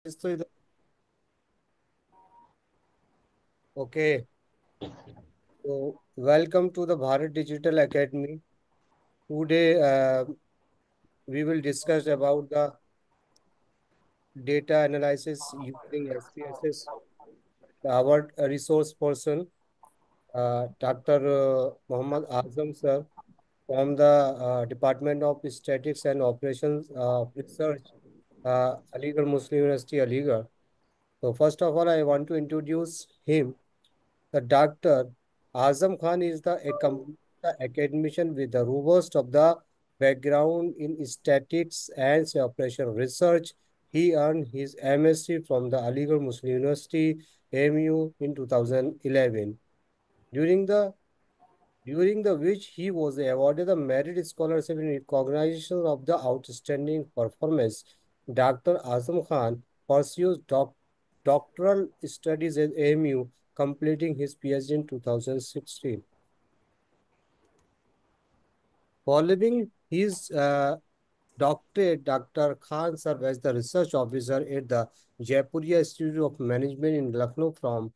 Estoy Okay, so welcome to the Bharat Digital Academy. Today, we will discuss about the data analysis using SPSS. Our resource person, Dr. Muhammad Azam sir, from the Department of Statistics and Operations Research, Aligarh Muslim University, Aligarh. So first of all, I want to introduce him. The doctor Azam Khan is the academician with the robust of the background in statistics and operation research. He earned his MSc from the Aligarh Muslim University, AMU, in 2011. During the during the which he was awarded the Merit Scholarship in recognition of the outstanding performance. Dr. Azam Khan pursues doctoral studies at AMU, completing his PhD in 2016. Following his doctorate, Dr. Khan served as the research officer at the Jaipuria Institute of Management in Lucknow from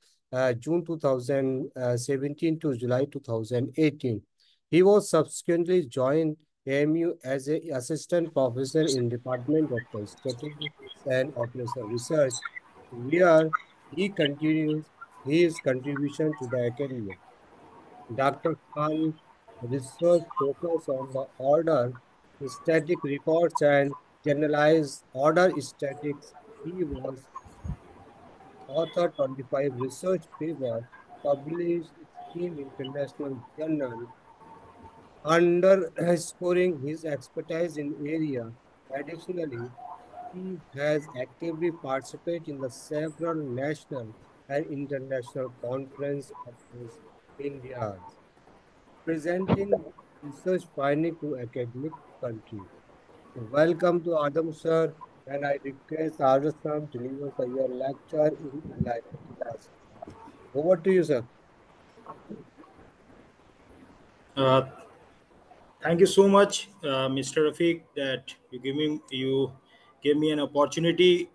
June 2017 to July 2018. He was subsequently joined AMU as an assistant professor in Department of Statistics and Operational Research, where he continues his contribution to the academy. Dr. Khan research focus on the order, static records, and generalized order statics. He was author 25 research paper published in international journal underscoring his expertise in area. Additionally, he has actively participated in the several national and international conferences across India, presenting research finding to academic country. Welcome to Adam sir, and I request Adam to deliver your lecture in enlightenment class. Over to you, sir. Uh, Thank you so much, Mr. Rafiq, that you gave me an opportunity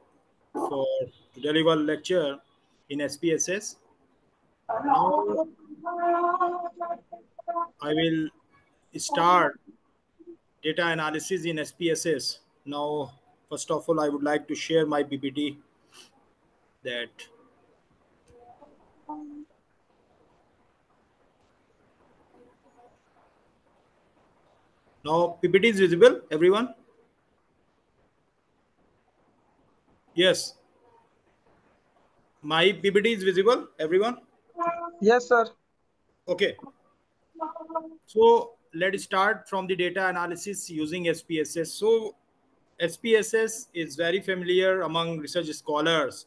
for to deliver lecture in SPSS. Now I will start data analysis in SPSS. Now, first of all, I would like to share my PPT. That now PPT is visible, everyone. Yes, my PPT is visible, everyone. Yes, sir. Okay. So let's start from the data analysis using SPSS. So SPSS is very familiar among research scholars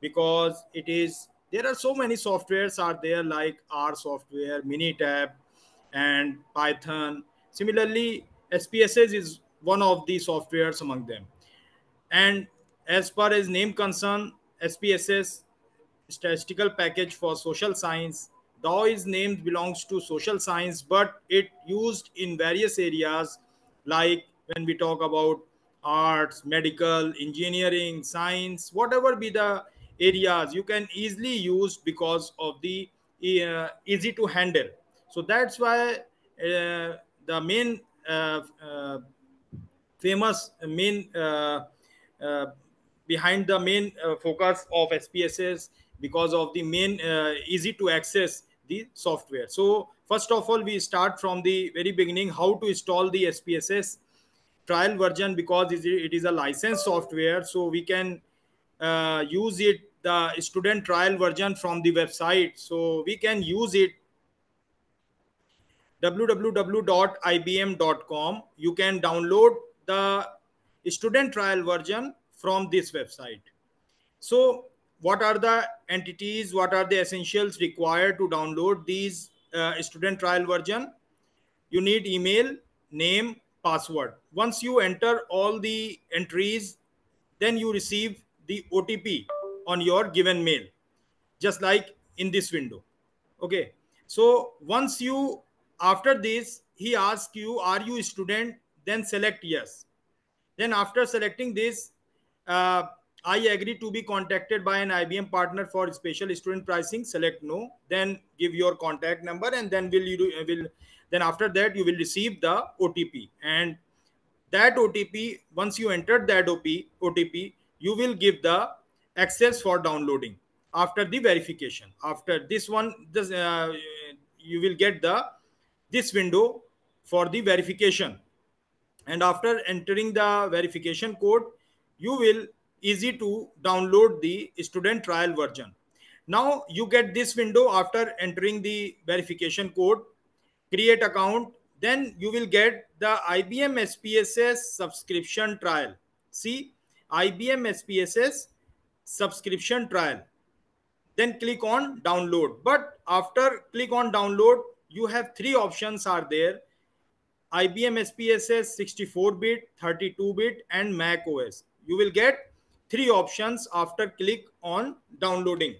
because it is there are so many softwares are there like R software, Minitab, and Python. Similarly, SPSS is one of the softwares among them. And as far as name concern, SPSS statistical package for social science. DAO is named belongs to social science, but it used in various areas like when we talk about arts, medical, engineering, science, whatever be the areas you can easily use because of the easy to handle. So that's why the main famous main behind the main focus of SPSS because of the main easy to access the software. So first of all, we start from the very beginning how to install the SPSS trial version because it is a licensed software, so we can use it the student trial version from the website, so we can use it www.ibm.com. You can download the student trial version from this website. So what are the entities, what are the essentials required to download these student trial version? You need email, name, password. Once you enter all the entries, then you receive the OTP on your given mail, just like in this window. Okay, so once you after this he asks you are you a student, then select yes. Then after selecting this, uh, I agree to be contacted by an IBM partner for special student pricing. Select no. Then give your contact number, and then then after that you will receive the OTP. And that OTP, once you entered that OTP, you will give the access for downloading after the verification. After this one, you will get this window for the verification, and after entering the verification code, you will easy to download the student trial version. Now you get this window after entering the verification code, create account, then you will get the IBM SPSS subscription trial. See, IBM SPSS subscription trial, then click on download. But after click on download, you have three options are there: IBM SPSS 64-bit, 32-bit, and Mac OS. You will get three options after click on downloading.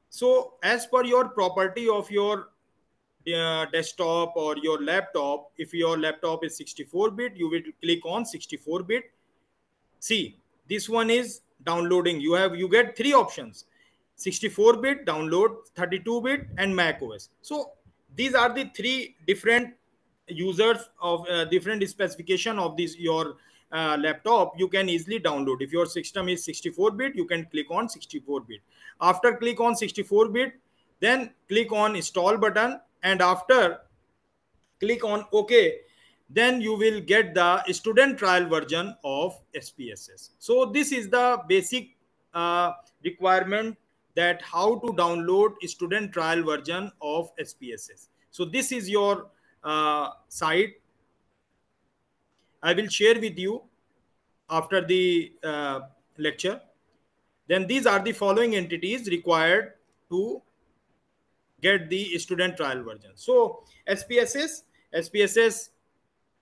So as per your property of your desktop or your laptop, if your laptop is 64-bit, you will click on 64-bit. See, this one is downloading. You get three options: 64-bit download, 32-bit, and Mac OS. So these are the three different users of different specification of this your laptop. You can easily download. If your system is 64-bit, you can click on 64-bit. After click on 64-bit, then click on install button, and after click on OK, then you will get the student trial version of SPSS. So this is the basic requirement, that how to download student trial version of SPSS. So this is your site. I will share with you after the lecture. Then these are the following entities required to get the student trial version. So SPSS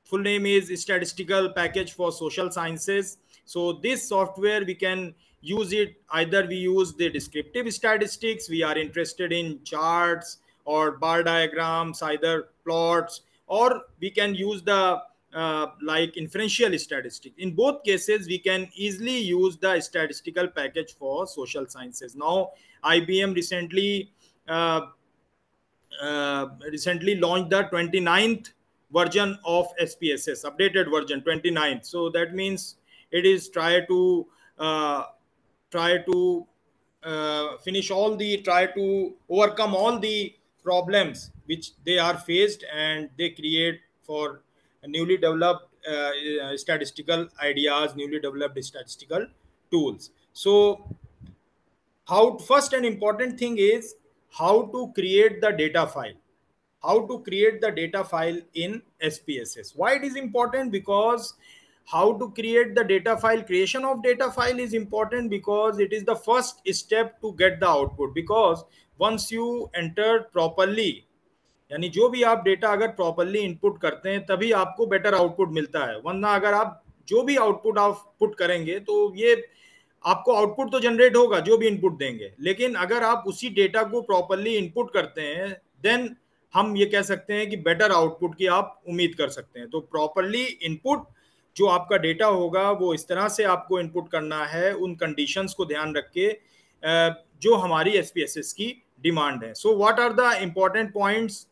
full name is Statistical Package for Social Sciences. So this software, we can use it, either we use the descriptive statistics, we are interested in charts or bar diagrams, either plots, or we can use the like inferential statistics. In both cases, we can easily use the statistical package for social sciences. Now IBM uh, recently launched the 29th version of SPSS, updated version 29th. So that means it is try to try to overcome all the problems which they are faced, and they create for newly developed statistical ideas, newly developed statistical tools. So how, first and important thing is how to create the data file, how to create the data file in SPSS. Why it is important? Because how to create the data file, creation of data file is important, because it is the first step to get the output. Because once you enter properly, यानी जो भी आप data अगर properly input करते हैं तभी आपको better output मिलता है, वरना अगर आप जो भी आउटपुट आप पुट करेंगे तो ये आपको आउटपुट तो जनरेट होगा जो भी इनपुट देंगे, लेकिन अगर आप उसी डेटा को प्रॉपरली इनपुट करते हैं, देन हम ये कह सकते हैं कि बेटर आउटपुट की आप उम्मीद कर सकते हैं। तो प्रॉपरली इनपुट जो आपका डेटा होगा वो इस तरह से आपको इनपुट करना है, उन कंडीशंस को ध्यान रख के जो हमारी एसपीएसएस की डिमांड है। So what are the important points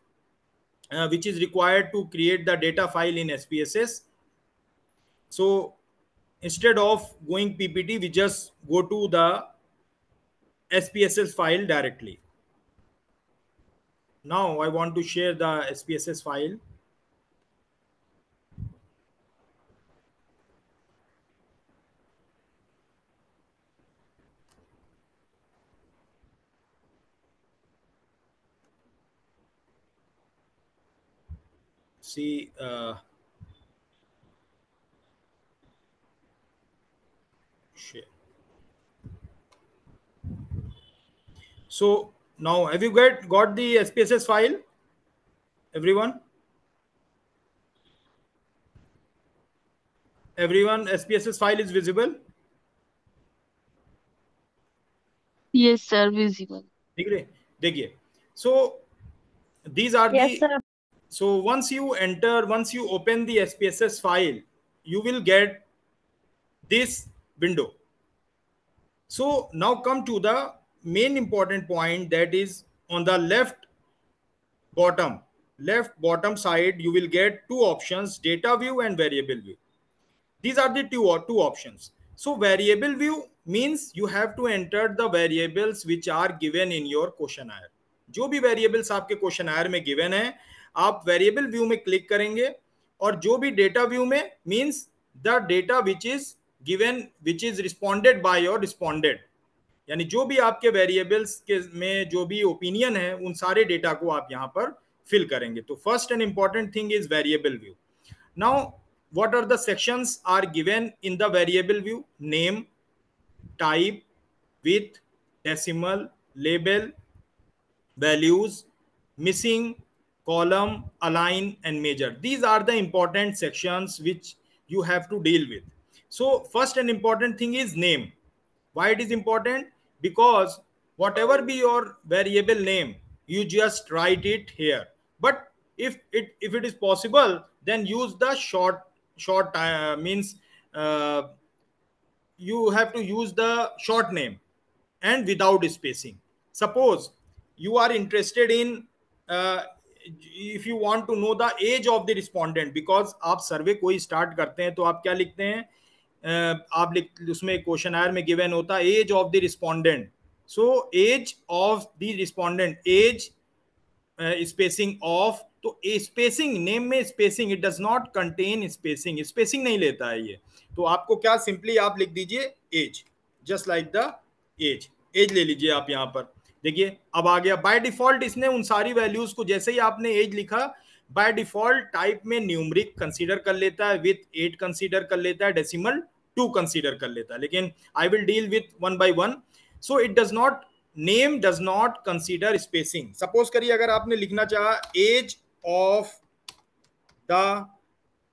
which is required to create the data file in SPSS. So instead of going PPT, we just go to the SPSS file directly. Now I want to share the SPSS file. See, share. So now have you got the SPSS file, everyone? Everyone, SPSS file is visible? Yes, sir, visible. देखिए, so these are Yes, the, sir. so once you open the SPSS file, you will get this window. So now come to the main important point, that is on the bottom left bottom side you will get two options, data view and variable view. These are the two options. So variable view means you have to enter the variables which are given in your questionnaire. जो भी variables आपके questionnaire में given है आप variable view में click करेंगे, और जो भी data view में means the data which is given which is responded by your respondent, यानी जो भी आपके वेरिएबल्स के में जो भी ओपिनियन है उन सारे डेटा को आप यहाँ पर फिल करेंगे. तो first and important thing is variable view. Now what are the sections are given in the variable view? Name, type, width, decimal, label, values, missing, column, align and measure. These are the important sections which you have to deal with. So first and important thing is name. Why it is important? Because whatever be your variable name, you just write it here. But if it is possible, then use the short means you have to use the short name and without spacing. Suppose you are interested in if you want to know the age of the respondent, because आप सर्वे कोई start करते हैं तो आप क्या लिखते हैं, आप लिख उसमें क्वेश्चनर में गिवन होता है age of the respondent. So age of the respondent, age spacing of, तो स्पेसिंग नेम में spacing, it does not contain spacing, spacing नहीं लेता है ये. तो आपको क्या सिंपली आप लिख दीजिए age, just like the age, age ले लीजिए आप यहाँ पर. देखिए अब आ गया बाय डिफॉल्ट, इसने उन सारी वैल्यूज को जैसे ही आपने एज लिखा बाय डिफॉल्ट टाइप में न्यूमरिक कंसीडर कर लेता है, विथ 8 कंसीडर कर लेता है, डेसिमल 2 कंसीडर कर लेता है. लेकिन I will deal with one by one. So it does not, name does not consider spacing. Suppose करिए अगर आपने लिखना चाहा एज ऑफ द,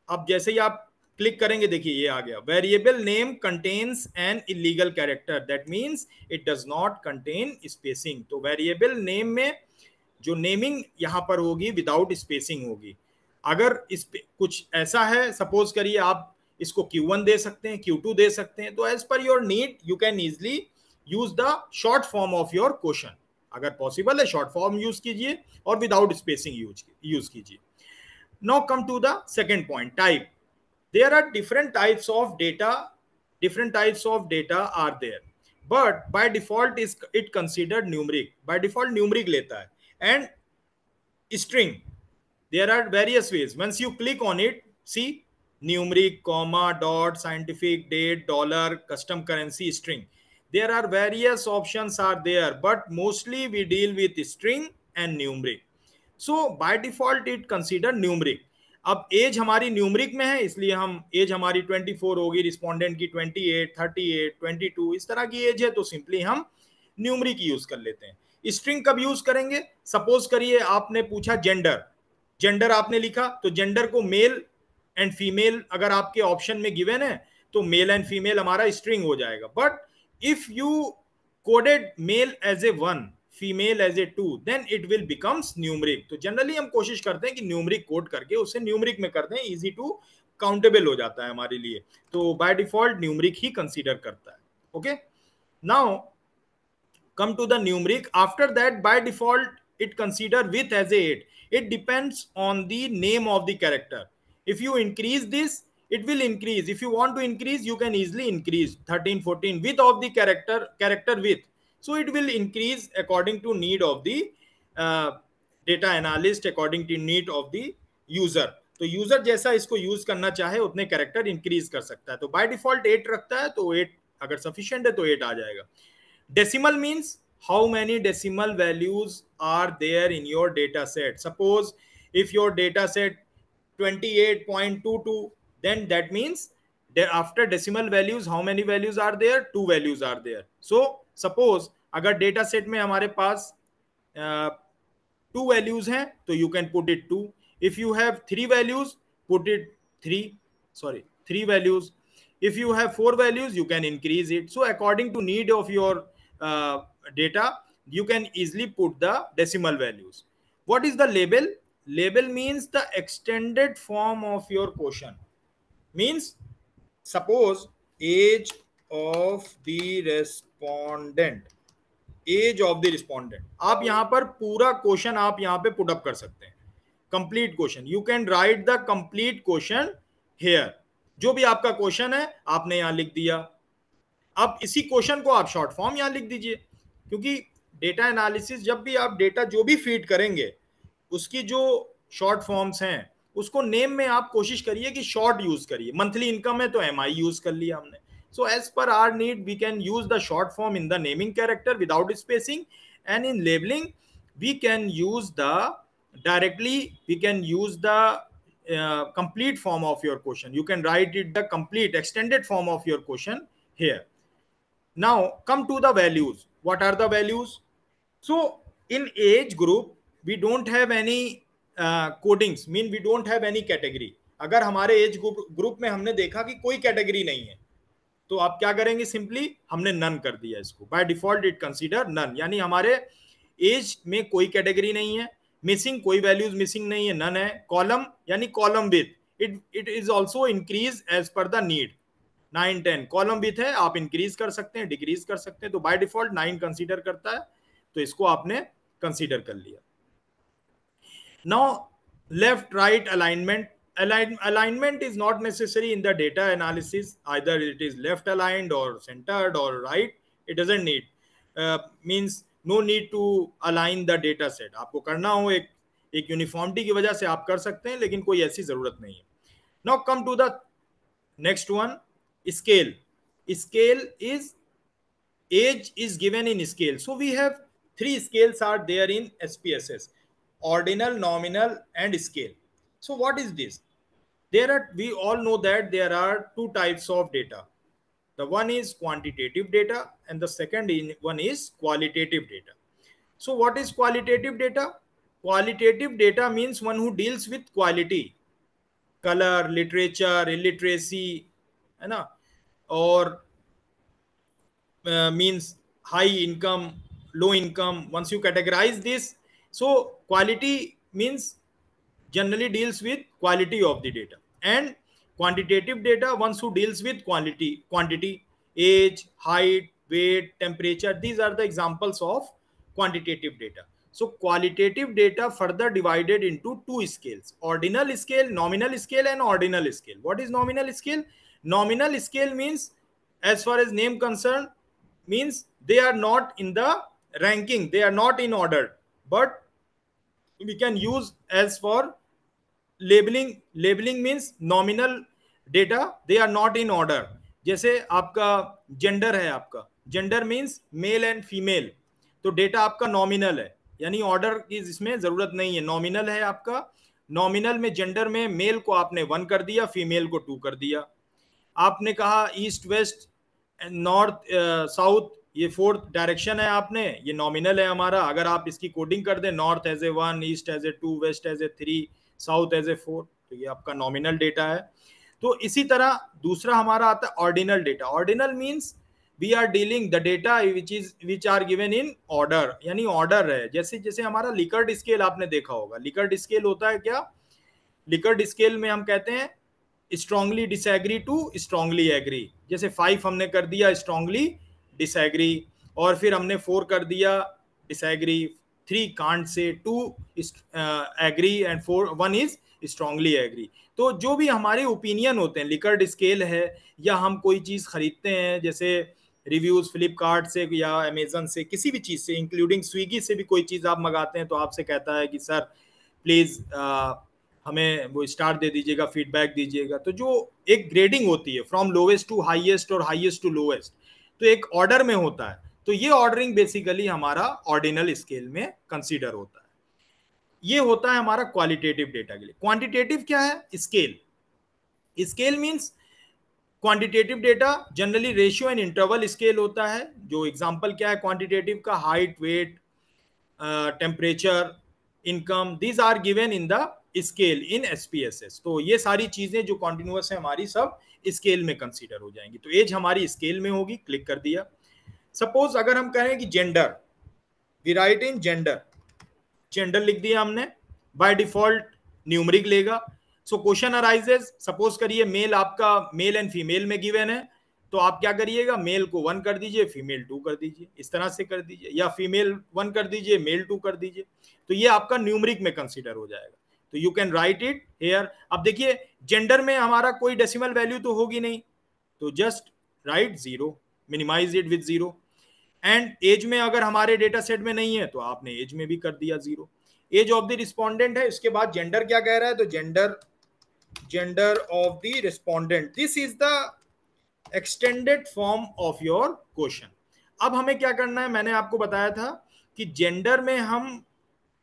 अब जैसे ही आप क्लिक करेंगे देखिए ये आ गया, variable name contains an illegal character, that means it does not contain spacing. तो वेरिएबल नेम में जो नेमिंग यहां पर होगी विदाउट स्पेसिंग होगी. अगर इस पे कुछ ऐसा है, सपोज करिए आप इसको Q1 दे सकते हैं, Q2 दे सकते हैं, तो as per your need you can easily use the short form of your question. अगर पॉसिबल है शॉर्ट फॉर्म यूज कीजिए और विदाउट स्पेसिंग यूज कीजिए. Now come to the second point, type. There are different types of data, different types of data are there, but by default is it considered numeric. By default numeric लेता है. And string, there are various ways. Once you click on it, see numeric, comma, dot, scientific, date, dollar, custom currency, string. There are various options are there, but mostly we deal with string and numeric. So by default it considered numeric. अब as हमारी numeric में है, इसलिए हम as हमारी 24 होगी, respondent की 28, 38, 22 इस तरह की एज है, तो सिंपली हम न्यूमरिक यूज कर लेते हैं. स्ट्रिंग कब यूज करेंगे? सपोज करिए आपने पूछा जेंडर, जेंडर आपने लिखा, तो जेंडर को मेल एंड फीमेल अगर आपके ऑप्शन में गिवन है तो मेल एंड फीमेल हमारा स्ट्रिंग हो जाएगा. But if you coded male as a 1, female as a 2, then it will becomes numeric. तो जनरली हम कोशिश करते हैं कि न्यूमरिक कोड करके उसे न्यूमरिक में कर दें, इजी टू काउंटेबल हो जाता है हमारे लिए. तो बाय डिफॉल्ट न्यूमरिक ही कंसीडर करता है. Okay, now come to the numeric. After that by default it consider width as a 8. It depends on the name of the character. If you increase this, it will increase. If you want to increase, you can easily increase 13, 14 width of the character width. So it will increase according to need of the data analyst, according to need of the user. तो user जैसा इसको use करना चाहे उतने character increase कर सकता है. तो बाय डिफॉल्ट 8 रखता है, तो 8 अगर सफिशिएंट है तो 8 आ जाएगा. Decimal means how many decimal values are there in your data set. Suppose if your data set 28.22, then that means after decimal values how many values are there? 2 values are there. So suppose अगर data set में हमारे पास 2 values हैं तो you can put it 2. If you have 3 values, put it 3 values. If you have 4 values, you can increase it. So according to need of your data, you can easily put the decimal values. What is the label? Label means the extended form of your question. Means suppose age of the respondent, age of the respondent. आप यहाँ पर पूरा question आप यहाँ पे put up कर सकते हैं, complete question. You can right the complete question here. जो भी आपका क्वेश्चन है आपने यहाँ लिख दिया। अब इसी क्वेश्चन को आप शॉर्ट फॉर्म यहाँ लिख दीजिए, क्योंकि डेटा एनालिसिस जब भी आप डेटा जो भी फीड करेंगे उसकी जो शॉर्ट फॉर्म्स हैं उसको नेम में आप कोशिश करिए कि शॉर्ट यूज करिए। मंथली इनकम है तो एमआई यूज कर लिया हमने। So as per our need, we can use the short form in the naming character without spacing, and in labeling, we can use the directly. We can use the complete form of your question. You can write it the complete extended form of your question here. Now come to the values. What are the values? So in age group, we don't have any codings. Mean we don't have any category. अगर हमारे age group में हमने देखा कि कोई category नहीं है तो आप क्या करेंगे, सिंपली हमने नन कर दिया इसको। By default it consider none, यानी हमारे एज में कोई कैटेगरी नहीं है। मिसिंग, कोई वैल्यूज मिसिंग नहीं है, नन है। कॉलम यानी column width, it is also increase as per the need. 9 10 column width है, आप इंक्रीज कर सकते हैं, डिक्रीज कर सकते हैं। तो बाय डिफॉल्ट 9 कंसीडर करता है, तो इसको आपने कंसीडर कर लिया। Now left right alignment. Alignment is not necessary in the data analysis. Either it is left aligned or centered or right. It doesn't need. Means no need to align the data set. आपको करना हो एक uniformity की वजह से आप कर सकते हैं, लेकिन कोई ऐसी जरूरत नहीं है। Now come to the next one, scale. Scale is age is given in scale. So we have 3 scales are there in SPSS: ordinal, nominal, and scale. So what is this? We all know that there are 2 types of data. The one is quantitative data and the second one is qualitative data. So what is qualitative data? Qualitative data means one who deals with quality, color, literature, illiteracy, है ना, और means high income, low income. Once you categorize this, so quality means generally deals with quality of the data, and quantitative data ones who deals with quantity, age, height, weight, temperature. These are the examples of quantitative data. So qualitative data further divided into 2 scales: ordinal scale, nominal scale, and ordinal scale. What is nominal scale? Nominal scale means, as far as name concerned, means they are not in the ranking, they are not in order, but we can use as for labeling means nominal data, they are not in order. जैसे आपका gender है, आपका gender means male and female, तो data आपका nominal है, यानी order की इसमें जरूरत नहीं है, नॉमिनल है आपका। नॉमिनल में जेंडर में मेल को आपने 1 कर दिया, फीमेल को 2 कर दिया। आपने कहा ईस्ट वेस्ट नॉर्थ साउथ, ये 4th डायरेक्शन है, आपने ये नॉमिनल है हमारा। अगर आप इसकी कोडिंग कर दें, north as a 1, east as a 2, west as a 3, south as a 4, तो ये आपका नॉमिनल डेटा है। तो इसी तरह दूसरा हमारा आता है ordinal data. Ordinal means we are dealing the data which are given in order, यानी ऑर्डर है। जैसे जैसे हमारा लिकर्ट स्केल आपने देखा होगा, लिकर्ट स्केल होता है क्या? लिकर्ट स्केल में हम कहते हैं strongly disagree to strongly agree. जैसे 5 हमने कर दिया स्ट्रांगली डिसएग्री, और फिर हमने 4 कर दिया disagree, 3 can't say, 2 agree, and 1 is strongly agree. तो जो भी हमारे ओपिनियन होते हैं, लिकर्ट स्केल है, या हम कोई चीज खरीदते हैं, जैसे रिव्यूज फ्लिपकार्ट से या अमेजन से, किसी भी चीज से, इंक्लूडिंग स्विगी से भी कोई चीज आप मंगाते हैं, तो आपसे कहता है कि सर प्लीज हमें वो स्टार दे दीजिएगा, फीडबैक दीजिएगा। तो जो एक ग्रेडिंग होती है फ्रॉम लोवेस्ट टू हाईएस्ट और हाईएस्ट टू लोवेस्ट, तो एक ऑर्डर में होता है। तो ये ऑर्डरिंग बेसिकली हमारा ऑर्डिनल स्केल में कंसीडर होता है। ये होता है हमारा क्वालिटेटिव डेटा के लिए। क्वांटिटेटिव क्या है? Scale. Scale means quantitative data generally ratio and interval scale होता है। जो एग्जांपल क्या है क्वांटिटेटिव का? Height, weight, temperature, income, these are given in the scale in SPSS. तो ये सारी चीजें जो कॉन्टिन्यूअस है हमारी, सब स्केल में कंसीडर हो जाएंगी। तो एज हमारी स्केल में होगी, क्लिक कर दिया। सपोज अगर हम कहें कि gender, we write in gender, gender लिख दिया हमने, बाय डिफॉल्ट न्यूमरिक लेगा। सो क्वेश्चन अराइजेस, सपोज करिए मेल आपका मेल एंड फीमेल में गिवन है, तो आप क्या करिएगा, मेल को 1 कर दीजिए, फीमेल 2 कर दीजिए, इस तरह से कर दीजिए, या फीमेल 1 कर दीजिए, मेल 2 कर दीजिए। तो ये आपका न्यूमरिक में कंसीडर हो जाएगा। तो you can right it here. अब देखिए जेंडर में हमारा कोई डेसिमल वैल्यू तो होगी नहीं, तो just write 0, minimise it with 0। And age में अगर हमारे डेटा सेट में नहीं है तो आपने एज में भी कर दिया 0। एज ऑफ द रिस्पोंडेंट है, इसके बाद जेंडर क्या कह रहा है, तो gender of the respondent, this is the extended form of your question. अब हमें क्या करना है, मैंने आपको बताया था कि जेंडर में हम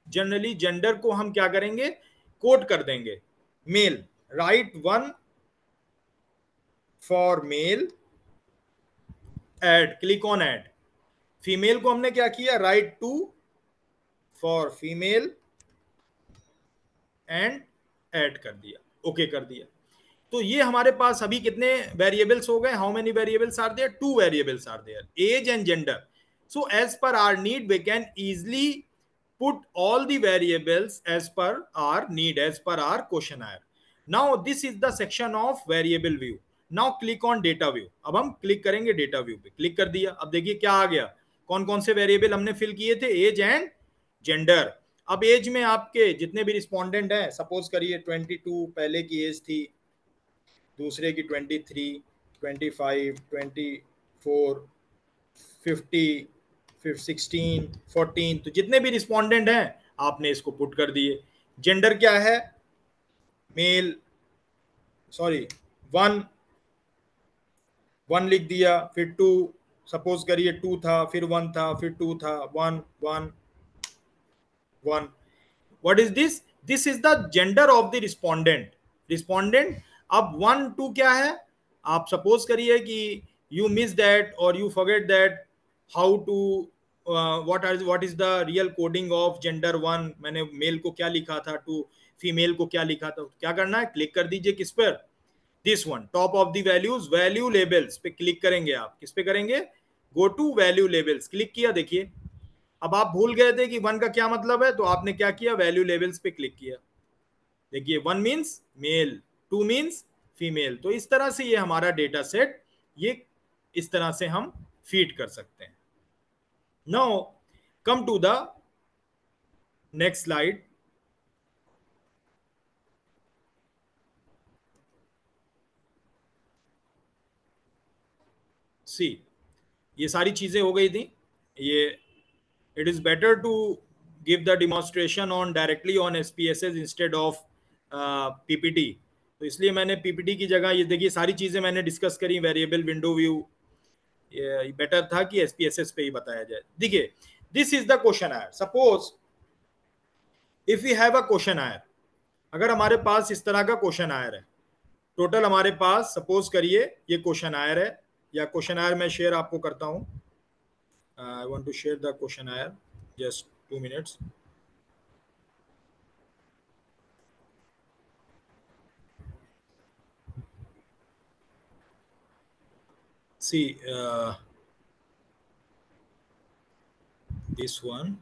जनरली जेंडर को हम क्या करेंगे, कोट कर देंगे, male, write 1 for male, add, click on add. Female को हमने क्या किया, write 2 for female and add कर दिया, ओके कर दिया। तो ये हमारे पास अभी कितने वेरिएबल्स हो गए, how many variables are there, 2 variables are there, age and gender. So as per our need we can easily put all the variables as per our need, as per our questionnaire. Now this is the section of variable view. Now click on data view. अब हम click करेंगे data view पे, click कर दिया। अब देखिए क्या आ गया, कौन कौन से वेरिएबल हमने फिल किए थे, एज एंड जेंडर। अब एज में आपके जितने भी रिस्पोंडेंट हैं, सपोज करिए 22 पहले की एज थी, दूसरे की 23, 25, 24, 50, 16, 14, तो जितने भी रिस्पोंडेंट हैं आपने इसको पुट कर दिए। जेंडर क्या है, मेल, सॉरी 1 लिख दिया, फिर 2, सपोज करिए 2 था, फिर 1 था, फिर 2 था, 1 1 1। What is this, this is the gender of the respondent. अब 1 2 क्या है, आप सपोज करिए कि यू मिस दैट और you forget that how to what is the real coding of gender 1, मैंने मेल को क्या लिखा था, टू फीमेल को क्या लिखा था। क्या करना है, क्लिक कर दीजिए किस पर, this one, top of the values, value labels पे क्लिक करेंगे। आप किस पे करेंगे, go to value labels, click किया। देखिए अब आप भूल गए थे कि 1 का क्या मतलब है, तो आपने क्या किया, वैल्यू लेवल्स पे क्लिक किया। देखिए 1 मीन्स मेल, 2 मीन्स फीमेल। तो इस तरह से ये हमारा डेटा सेट, ये इस तरह से हम फीड कर सकते हैं। Now come to the next slide. See, ये सारी चीजें हो गई थी। ये it is better to give the demonstration on directly on SPSS instead of PPT. तो इसलिए मैंने पीपीटी की जगह, ये देखिए सारी चीजें मैंने डिस्कस करी, वेरिएबल, विंडो व्यू, ये बेटर था कि एसपीएसएस पे ही बताया जाए। देखिए this is the questionnaire. Suppose if you have a questionnaire, अगर हमारे पास इस तरह का क्वेश्चन आयर है, टोटल हमारे पास सपोज करिए ये क्वेश्चन आयर है, या क्वेश्चन आयर मैं शेयर आपको करता हूं। I want to share the questionnaire, just 2 minutes. See, this one,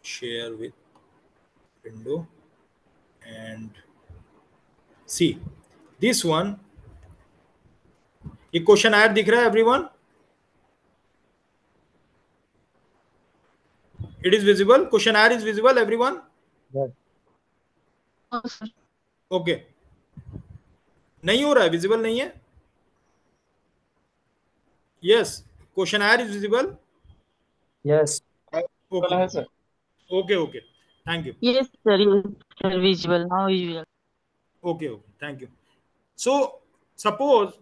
share with window, and see this one, ये क्वेश्चन आयर दिख रहा है everyone, it is visible, questionnaire is visible everyone, okay, नहीं हो रहा है, विजिबल नहीं है, yes, questionnaire is visible, yes okay okay okay, thank you, Yes, sir. Yes, sir. Visual. Now visual. okay, thank you. So suppose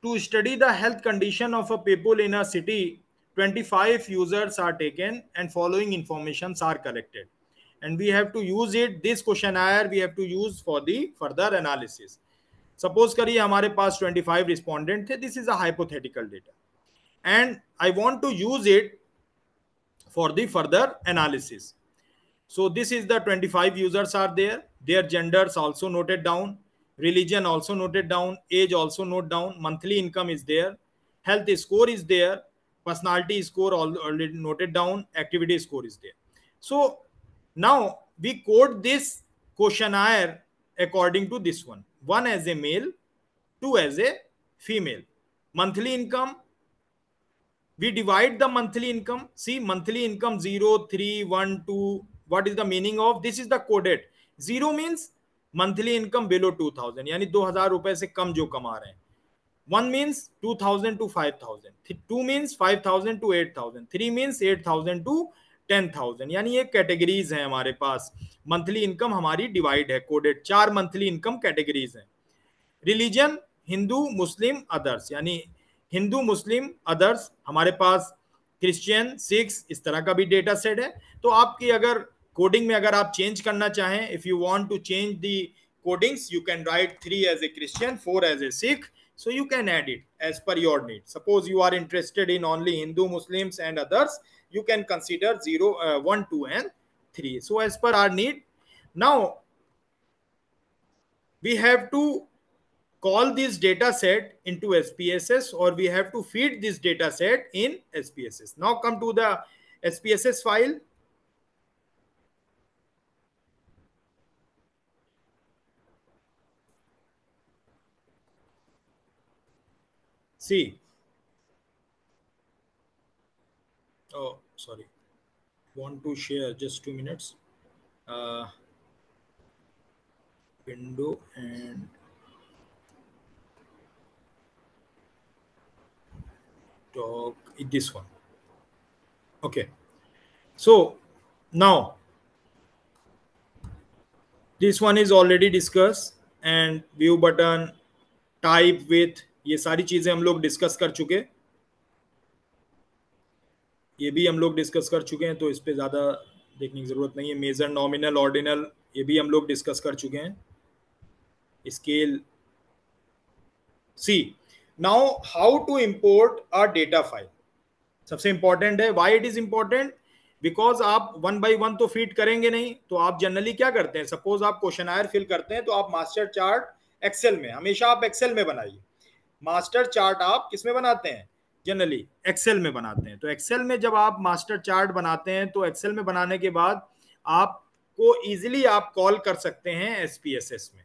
to study the health condition of a people in a city, 25 users are taken and following informations are collected, and we have to use it, this questionnaire we have to use for the further analysis. Suppose करिए हमारे पास 25 respondent थे, this is a hypothetical data and I want to use it for the further analysis. So this is the 25 users are there, their genders also noted down, religion also noted down, age also note down, monthly income is there, health score is there, personality score already noted down, activity score is there. So now we code this questionnaire according to this one as a male, 2 as a female. monthly income, we divide the monthly income. See, monthly income 0, 3, 1, 2. What is the meaning of this? Is the coded. 0 means monthly income below 2000, यानी 2000 रुपए से कम जो कमा रहे हैं. 1 means 2000 to 5000. 2 means 5000 to 8000. 3 means 8000 to 10,000. यानी ये categories हैं हमारे पास. मंथली इनकम हमारी डिवाइड है, कोडेड. 4 मंथली इनकम कैटेगरीज हैं. रिलीजन हिंदू, मुस्लिम, अदर्स, यानी हिंदू, मुस्लिम, अदर्स. हमारे पास क्रिश्चियन, सिख्स, इस तरह का भी डेटा सेट है. तो आपकी अगर कोडिंग में अगर आप चेंज करना चाहें, if you want to change the codings, you can write 3 as a Christian, 4 as a Sikh. So you can add it as per your need. Suppose you are interested in only Hindu, Muslims and others, you can consider 0, 1, 2 and 3. So as per our need. Now we have to call this data set into SPSS, or we have to feed this data set in SPSS. Now come to the SPSS file. See, oh sorry, want to share, just 2 minutes. Window and talk, this one. Okay, so now this one is already discussed, and view button, type width, ये सारी चीजें हम लोग discuss कर चुके. ये भी हम लोग डिस्कस कर चुके हैं, तो इस पे ज्यादा देखने की जरूरत नहीं है. मेजर, नॉमिनल, ऑर्डिनल, ये भी हम लोग डिस्कस कर चुके हैं. Scale. See, now how to import a data file सबसे इंपॉर्टेंट है. Why it is important? Because आप 1 by 1 तो फीड करेंगे नहीं. तो आप जनरली क्या करते हैं, सपोज आप क्वेश्चनायर फिल करते हैं, तो आप मास्टर चार्ट एक्सेल में, हमेशा आप एक्सेल में बनाइए. मास्टर चार्ट आप किस में बनाते हैं? जनरली एक्सेल में बनाते हैं. तो एक्सेल में जब आप मास्टर चार्ट बनाते हैं, तो एक्सेल में बनाने के बाद आपको इजीली आप कॉल कर सकते हैं एसपीएसएस में.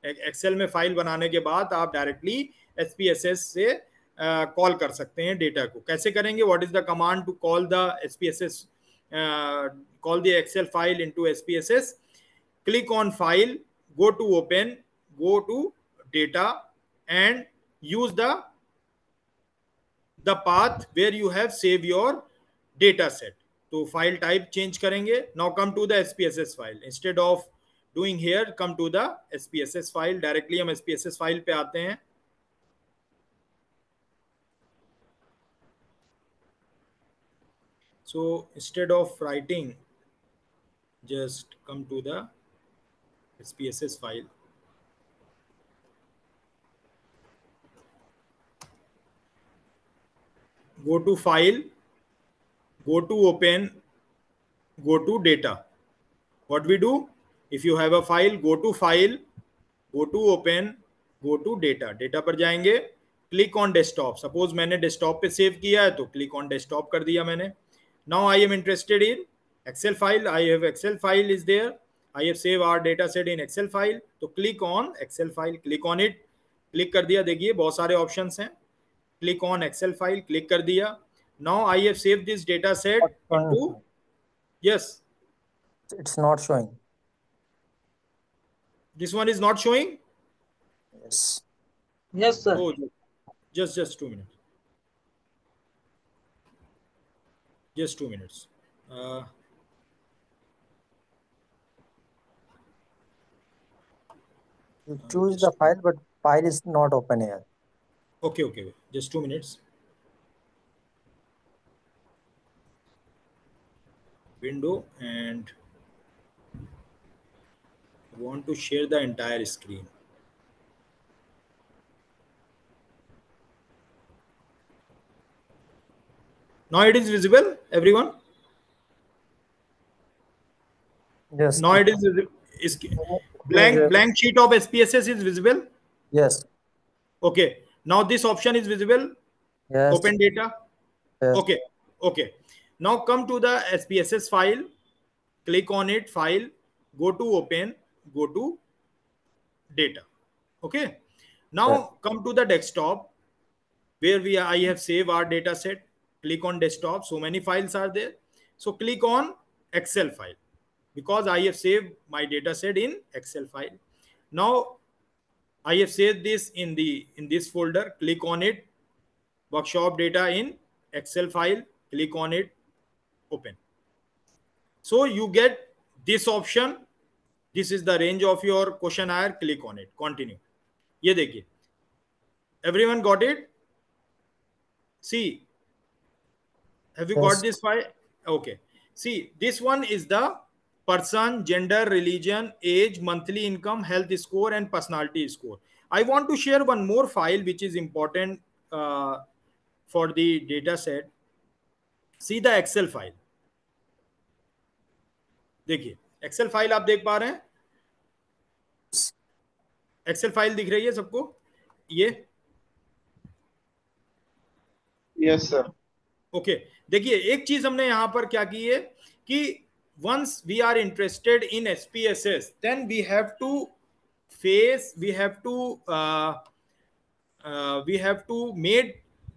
एक्सेल में फाइल बनाने के बाद आप डायरेक्टली एसपीएसएस से कॉल कर सकते हैं डेटा को. कैसे करेंगे? What is the command to call the SPSS, call the Excel file into SPSS? Click on file, go to open, go to data and use the path where you have saved your data set. तो file type change करेंगे. Now come to the SPSS file. Instead of doing here, come to the SPSS file. Directly हम SPSS file पे आते हैं. So instead of writing, just come to the SPSS file. Go to file, go to open, go to data. What we do? If you have a file, go to file, go to open, go to data. Data पर जाएंगे, click on desktop. Suppose मैंने desktop पे save किया है, तो click on desktop कर दिया मैंने. Now I am interested in Excel file. I have Excel file is there. I have saved our data set in Excel file. तो click on Excel file, click on it. Click कर दिया. देखिए बहुत सारे options हैं. Click on Excel file, click कर दिया. Now I have saved this data set into, yes. It's not showing. This one is not showing. Yes. Yes, sir. Oh, just 2 minutes. Just 2 minutes. You choose the file, but file is not open here. Okay. Just 2 minutes. Window, and I want to share the entire screen. Now it is visible, everyone? Yes. Now it is blank sheet of SPSS is visible. Yes. Okay. Now this option is visible. Yes. Open data. Yes. Okay. Now come to the SPSS file. Click on it. File. Go to open. Go to data. Okay. Now come to the desktop. where I have saved our data set. Click on desktop. So many files are there. So click on Excel file because I have saved my data set in Excel file. Now I have saved this in this folder. Click on it. Workshop data in Excel file. Click on it. Open. So you get this option. This is the range of your questionnaire. Click on it. Continue. ये देखिए. Everyone got it? See, have you got Yes. this file? Okay. See, this one is the person, gender, religion, age, monthly income, health score, and personality score. I want to share one more file which is important for the data set. See the Excel file. देखिए Excel file आप देख पा रहे हैं. Excel file दिख रही है सबको? ये यस सर. ओके. देखिए एक चीज हमने यहां पर क्या की है कि once we are interested in SPSS, then we have to made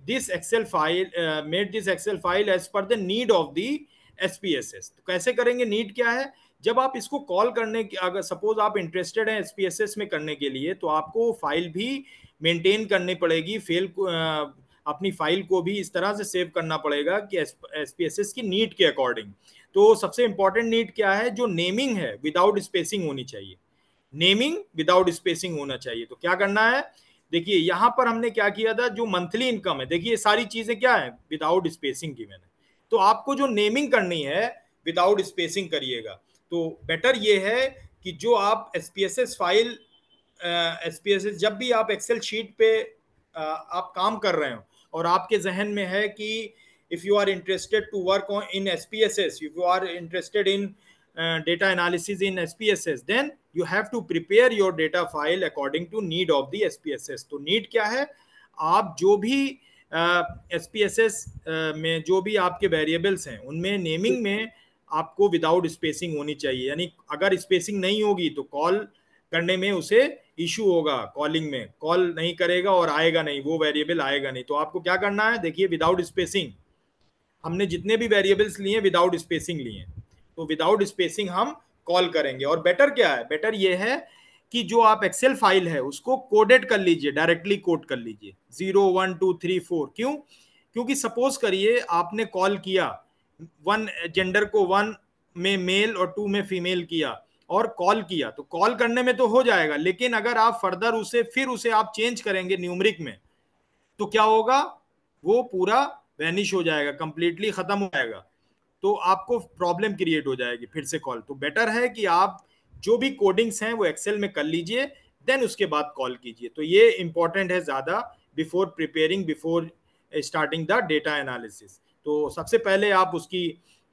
this Excel file as per the need of the SPSS. तो कैसे करेंगे? नीड क्या है? जब आप इसको कॉल करने की, अगर सपोज आप इंटरेस्टेड हैं SPSS में करने के लिए, तो आपको फाइल भी मेंटेन करनी पड़ेगी. अपनी फाइल को भी इस तरह से सेव करना पड़ेगा कि SPSS की नीड के अकॉर्डिंग. तो सबसे इंपॉर्टेंट नीड क्या है? जो नेमिंग है विदाउट स्पेसिंग होनी चाहिए. नेमिंग विदाउट स्पेसिंग होना चाहिए. तो क्या करना है? देखिए यहां पर हमने क्या किया था, जो मंथली इनकम है, देखिए सारी चीजें क्या है, विदाउट स्पेसिंग की मैंने. तो आपको जो नेमिंग करनी है विदाउट स्पेसिंग करिएगा. तो बेटर ये है कि जो आप SPSS फाइल SPSS जब भी आप एक्सेल शीट पे आप काम कर रहे हो और आपके जहन में है कि if you are interested to work on in SPSS, if you are interested in data analysis in SPSS, then you have to prepare your data file according to need of the SPSS. तो need क्या है? आप जो भी SPSS में जो भी आपके वेरिएबल्स हैं उनमें नेमिंग में आपको विदाउट स्पेसिंग होनी चाहिए. यानी अगर स्पेसिंग नहीं होगी तो कॉल करने में उसे इशू होगा. कॉलिंग में कॉल नहीं करेगा और आएगा नहीं, वो वेरिएबल आएगा नहीं. तो आपको क्या करना है? देखिए विदाउट स्पेसिंग हमने जितने भी वेरिएबल्स लिए विदाउट स्पेसिंग लिए, तो विदाउट स्पेसिंग हम कॉल करेंगे. और बेटर क्या है? बेटर ये है कि जो आप एक्सेल फाइल है उसको कोडेड कर लीजिए, डायरेक्टली कोड कर लीजिए 0 1 2 3 4. क्यों? क्योंकि सपोज करिए आपने कॉल किया, वन जेंडर को 1 में मेल और 2 में फीमेल किया और कॉल किया, तो कॉल करने में तो हो जाएगा, लेकिन अगर आप फर्दर उसे आप चेंज करेंगे न्यूमरिक में, तो क्या होगा? वो पूरा वैनिश हो जाएगा, कंप्लीटली खत्म हो जाएगा. तो आपको प्रॉब्लम क्रिएट हो जाएगी फिर से कॉल. तो बेटर है कि आप जो भी कोडिंग्स हैं वो एक्सेल में कर लीजिए, देन उसके बाद कॉल कीजिए. तो ये इंपॉर्टेंट है ज्यादा before starting the data analysis. तो सबसे पहले आप उसकी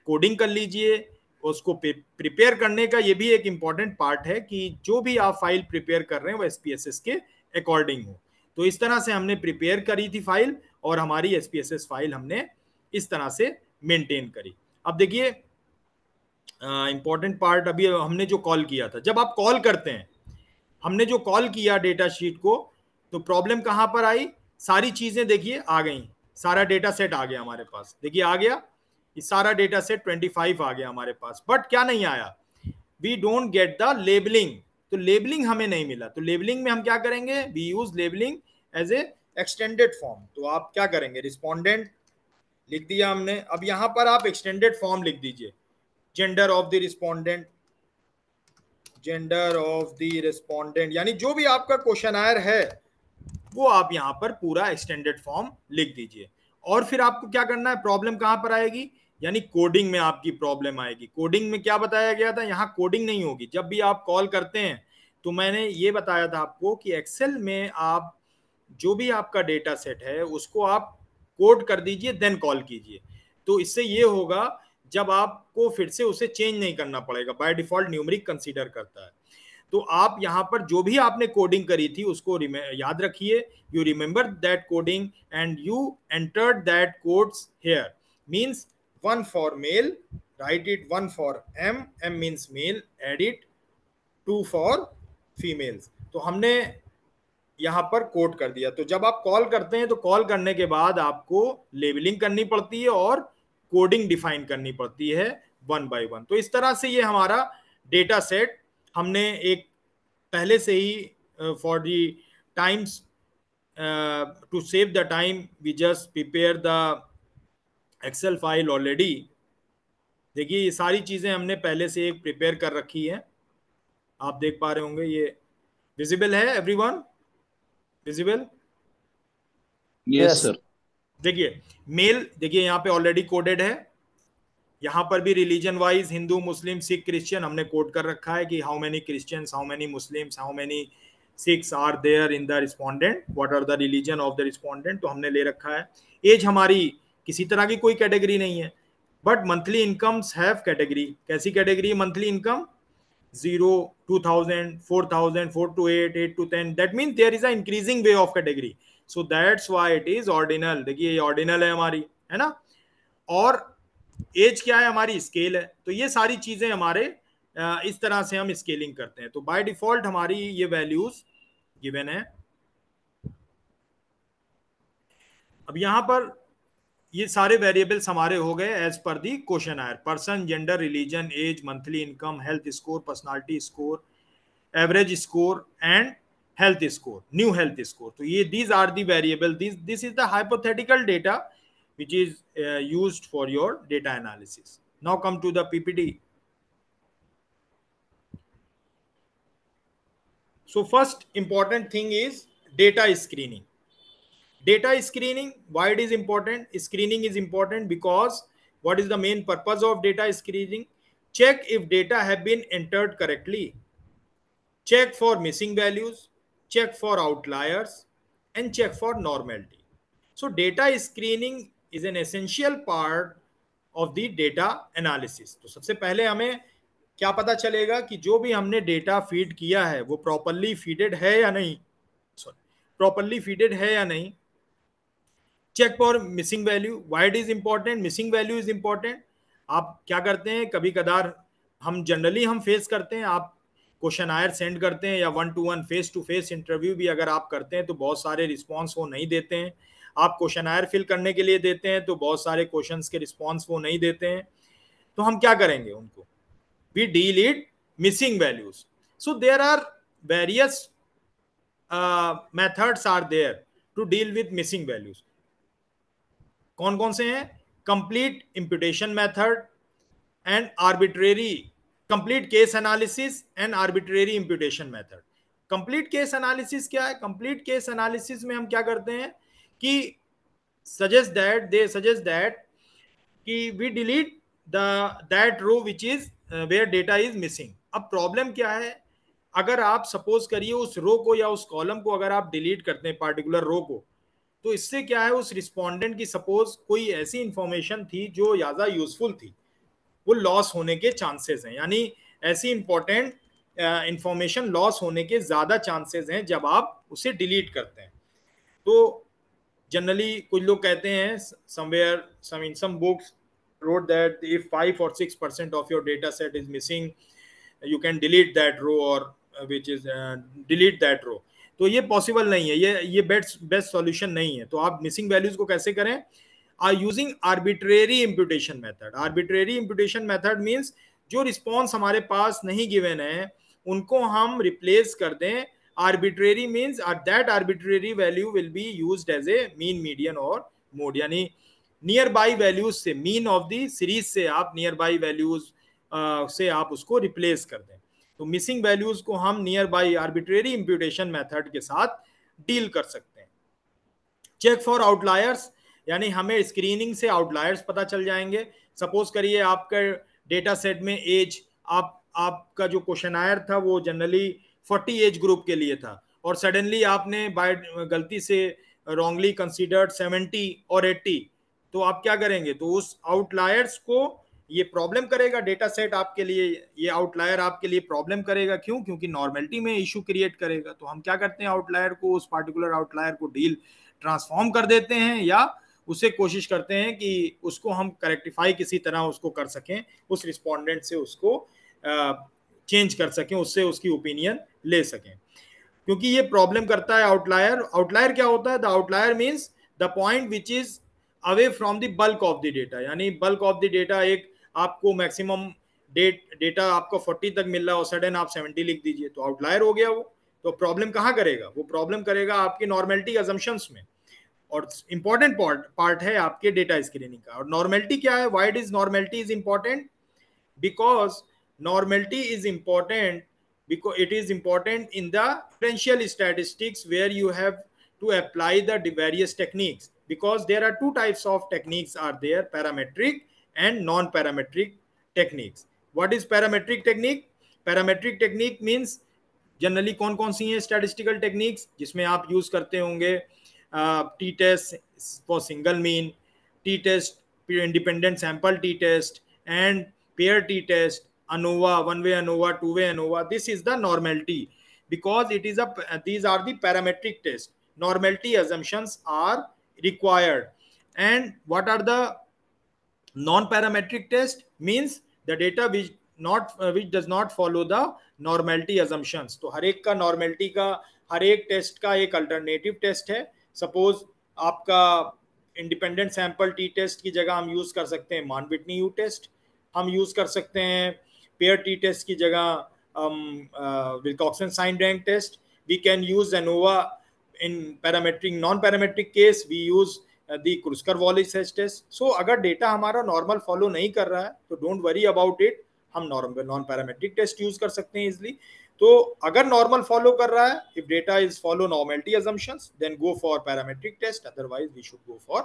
कोडिंग कर लीजिए. उसको प्रिपेयर करने का ये भी एक इंपॉर्टेंट पार्ट है कि जो भी आप फाइल प्रिपेयर कर रहे हैं वो SPSS के अकॉर्डिंग हो. तो इस तरह से हमने प्रिपेयर करी थी फाइल और हमारी SPSS फाइल हमने इस तरह से मेंटेन करी. अब देखिए इंपॉर्टेंट पार्ट, अभी हमने जो कॉल किया था, जब आप कॉल करते हैं, हमने जो कॉल किया डेटा शीट को, तो प्रॉब्लम कहां पर आई? सारी चीजें देखिए आ गई, सारा डेटा सेट आ गया हमारे पास. देखिए आ गया, ये सारा डेटा सेट 25 आ गया हमारे पास. बट क्या नहीं आया? We don't get the labelling. तो लेबलिंग हमें नहीं मिला. तो लेबलिंग में हम क्या करेंगे? We use labelling as a extended form. तो आप क्या करेंगे? रिस्पोंडेंट लिख दिया हमने. अब यहां पर आप एक्सटेंडेड फॉर्म लिख दीजिए. Gender of the respondent, gender of the respondent, यानी जो भी आपका क्वेश्चनआयर है वो आप यहां पर पूरा एक्सटेंडेड फॉर्म लिख दीजिए. और फिर आपको क्या करना है? प्रॉब्लम कहां पर आएगी? यानी कोडिंग में आपकी प्रॉब्लम आएगी. कोडिंग में क्या बताया गया था? यहां कोडिंग नहीं होगी. जब भी आप कॉल करते हैं तो मैंने ये बताया था आपको कि एक्सेल में आप जो भी आपका डेटा सेट है उसको आप कोड कर दीजिए, देन कॉल कीजिए. तो इससे ये होगा, जब आपको फिर से उसे चेंज नहीं करना पड़ेगा. बाय डिफॉल्ट न्यूमरिक कंसीडर करता है. तो आप यहां पर जो भी आपने कोडिंग करी थी उसको याद रखिए. You remember that coding and you entered that codes here. Means 1 for male, write it. 1 for M, M means male, add it. 2 for females. तो हमने यहाँ पर कोड कर दिया। तो जब आप कॉल करते हैं तो कॉल करने के बाद आपको लेबलिंग करनी पड़ती है और कोडिंग डिफाइन करनी पड़ती है वन बाय वन। तो इस तरह से ये हमारा डेटा सेट हमने एक पहले से ही for the times to save the time we just prepare the Excel file already. देखिए ये सारी चीजें हमने पहले से एक प्रिपेयर कर रखी है, आप देख पा रहे होंगे। ये विजिबल है everyone? Visible? Yes, Yes. sir. देखिए मेल, देखिए यहाँ पे ऑलरेडी कोडेड है। यहाँ पर भी religion wise Hindu, Muslim, Sikh, Christian हमने कोड कर रखा है कि how many Christians, how many Muslims, how many Sikhs are there in the respondent, what are the religion of the respondent, तो हमने ले रखा है। एज हमारी किसी तरह की कोई कैटेगरी नहीं है, but monthly incomes have category. कैसी category? Monthly income 0, 2000, 4000, 4 to 8, 8 to 10, that means there is a increasing way of category, so that's why it is ordinal। देखिए ये ऑर्डिनल है हमारी, है ना। और एज क्या है हमारी? स्केल है। तो ये सारी चीजें हमारे इस तरह से हम स्केलिंग करते हैं। तो बाय डिफॉल्ट हमारी ये वैल्यूज गिवन है। अब यहां पर ये सारे वेरिएबल्स हमारे हो गए as per the questionnaire. Person, gender, religion, age, monthly income, health score, personality score, average score and health score, new health score. तो ये these are the variable, this is the hypothetical data which is used for your data analysis. Now come to the PPT. So first important thing is data screening. Data screening, why it is important? Screening is important because what is the main purpose of data screening? Check if data have been entered correctly, check for missing values, check for outliers, and check for normality. So data screening is an essential part of the data analysis. तो सबसे पहले हमें क्या पता चलेगा कि जो भी हमने डेटा फीड किया है वो प्रॉपरली फीडेड है या नहीं, प्रॉपरली फीडेड है या नहीं। Check for missing value, why it is important? Missing value is important. आप क्या करते हैं, कभी कदार हम जनरली हम फेस करते हैं, आप क्वेश्चन आयर सेंड करते हैं या 1 to 1 face to face interview भी अगर आप करते हैं तो बहुत सारे रिस्पॉन्स वो नहीं देते हैं। आप क्वेश्चन आयर फिल करने के लिए देते हैं तो बहुत सारे क्वेश्चंस के रिस्पॉन्स वो नहीं देते हैं। तो हम क्या करेंगे उनको? We delete missing values. So there are various methods are there to deal with missing values. कौन कौन से हैं? Complete imputation method and arbitrary, complete case analysis and arbitrary imputation method. Complete case analysis क्या है? Complete case analysis में हम क्या करते हैं कि दे सजेस्ट दैट कि we delete that row which is where data is missing. अब प्रॉब्लम क्या है? अगर आप सपोज करिए उस रो को या उस कॉलम को अगर आप डिलीट करते हैं पार्टिकुलर रो को, तो इससे क्या है, उस रिस्पोंडेंट की सपोज कोई ऐसी इंफॉर्मेशन थी जो ज्यादा यूजफुल थी, वो लॉस होने के चांसेस हैं। यानी ऐसी इंपॉर्टेंट इंफॉर्मेशन लॉस होने के ज्यादा चांसेस हैं जब आप उसे डिलीट करते हैं। तो जनरली कुछ लोग कहते हैं somewhere some in some books wrote that if 5 or 6% of your data set is missing, you can delete that row or which is delete that row। तो ये पॉसिबल नहीं है, ये बेस्ट सॉल्यूशन नहीं है। तो आप मिसिंग वैल्यूज को कैसे करें? Are using arbitrary imputation method. Arbitrary imputation method means जो रिस्पॉन्स हमारे पास नहीं गिवन है उनको हम रिप्लेस कर दें। Arbitrary means that arbitrary value will be used as a mean, median और मोड। यानी नियर बाई वैल्यूज से, मीन ऑफ द सीरीज से आप नियर बाई वैल्यूज से आप उसको रिप्लेस कर दें। तो मिसिंग वैल्यूज को हम near by arbitrary imputation method के साथ डील कर सकते हैं। चेक फॉर आउटलायर्स, यानी हमें स्क्रीनिंग से आउटलायर्स पता चल जाएंगे। सपोज करिए आपका डेटा सेट में एज, आपका जो क्वेश्चन आयर था वो जनरली 40 एज ग्रुप के लिए था और सडनली आपने बाय गलती से रॉन्गली कंसीडर्ड 70 और 80, तो आप क्या करेंगे? तो उस आउटलायर्स को ये प्रॉब्लम करेगा डेटा सेट आपके लिए, ये आउटलायर आपके लिए प्रॉब्लम करेगा। क्यों? क्योंकि नॉर्मेलिटी में इशू क्रिएट करेगा। तो हम क्या करते हैं, आउटलायर को, उस पार्टिकुलर आउटलायर को डील ट्रांसफॉर्म कर देते हैं या उसे कोशिश करते हैं कि उसको हम करेक्टिफाई किसी तरह उसको कर सकें, उस रिस्पोंडेंट से उसको चेंज कर सकें, उससे उसकी ओपिनियन ले सकें। क्योंकि ये प्रॉब्लम करता है आउटलायर. आउटलायर क्या होता है? The outlier means the point which is away from the bulk of the data. यानी बल्क ऑफ द डेटा, एक आपको मैक्सिमम डेटा आपको 40 तक मिल रहा है और सडन आप 70 लिख दीजिए, तो आउटलायर हो गया वो. तो प्रॉब्लम कहाँ करेगा? वो प्रॉब्लम करेगा आपकी नॉर्मेलिटी अजम्पशंस में. और इंपॉर्टेंट पार्ट है आपके डेटा स्क्रीनिंग का. और नॉर्मेलिटी क्या है? Why is normality is important? because normality is important, because it is important in the differential statistics where you have to apply the various techniques, because there are two types of techniques are there: parametric and non-parametric techniques. What is parametric technique? Parametric technique means generally कौन कौन सी हैं statistical techniques जिसमें आप use करते होंगे? T test for single mean, t test independent sample t test, and pair t test, ANOVA, one way ANOVA, two way ANOVA. This is the normality, because it is these are the parametric tests. Normality assumptions are required. And what are the non-parametric test? Means the data which does not follow the normality assumptions. तो हर एक का normality का, हर एक test का एक alternative test है. Suppose आपका independent sample t test की जगह हम यूज कर सकते हैं मान विटनी यू टेस्ट, हम यूज कर सकते हैं पेयर टी टेस्ट की जगह Wilcoxon sign rank test. We can use ANOVA in parametric. Non-parametric case we use the Kruskal-Wallis test. So अगर डेटा हमारा नॉर्मल फॉलो नहीं कर रहा है तो डोंट वरी अबाउट इट, हम नॉन पैरामेट्रिक टेस्ट यूज कर सकते हैं इजिली. तो अगर नॉर्मल फॉलो कर रहा है, if data is follow normality assumptions, then go for parametric test, otherwise we should go for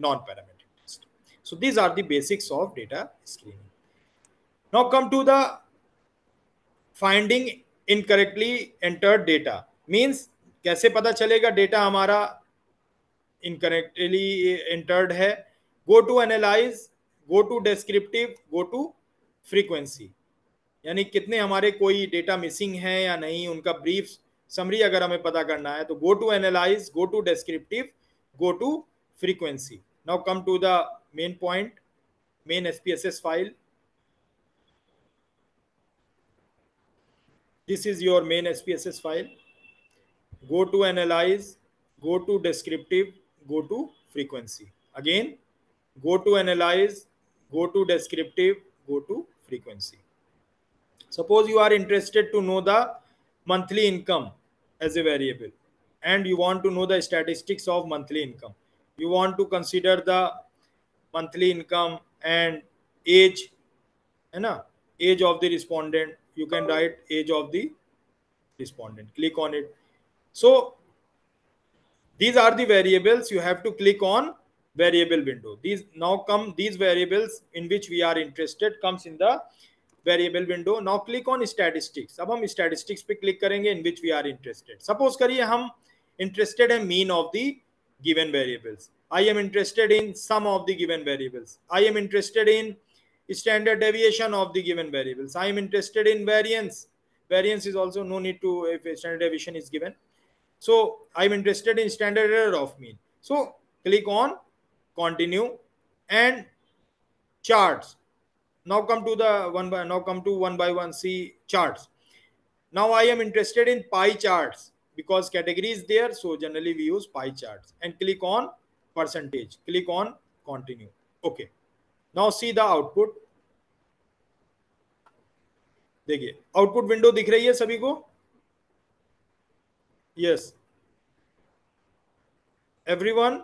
non-parametric test. So these are the basics of data screening. Now come to the finding incorrectly entered data. Means कैसे पता चलेगा data हमारा incorrectly entered है? Go to analyse, go to descriptive, go to frequency. यानी कितने हमारे कोई data missing है या नहीं, उनका ब्रीफ समरी अगर हमें पता करना है तो go to analyse, go to descriptive, go to frequency. Now come to the main point, main SPSS file. This is your main SPSS file. Go to analyze, go to descriptive, go to frequency. Again, go to analyze, go to descriptive, go to frequency. Suppose you are interested to know the monthly income as a variable, and you want to know the statistics of monthly income. You want to consider the monthly income and age, है ना, age of the respondent. You can write age of the respondent. Click on it. So these are the variables. You have to click on variable window. These variables in which we are interested comes in the variable window. Now click on statistics. अब हम statistics पे click करेंगे in which we are interested. Suppose करिए हम interested है mean of the given variables. I am interested in sum of the given variables. I am interested in standard deviation of the given variables. I am interested in variance. Variance is also no need to if a standard deviation is given. So I am interested in standard error of mean. So click on continue and charts. Now come to one by one see charts. Now I am interested in pie charts because category is there. So generally we use pie charts and click on percentage. Click on continue. Okay. Now see the output. देखिए output window दिख रही है सभी को? Yes. Everyone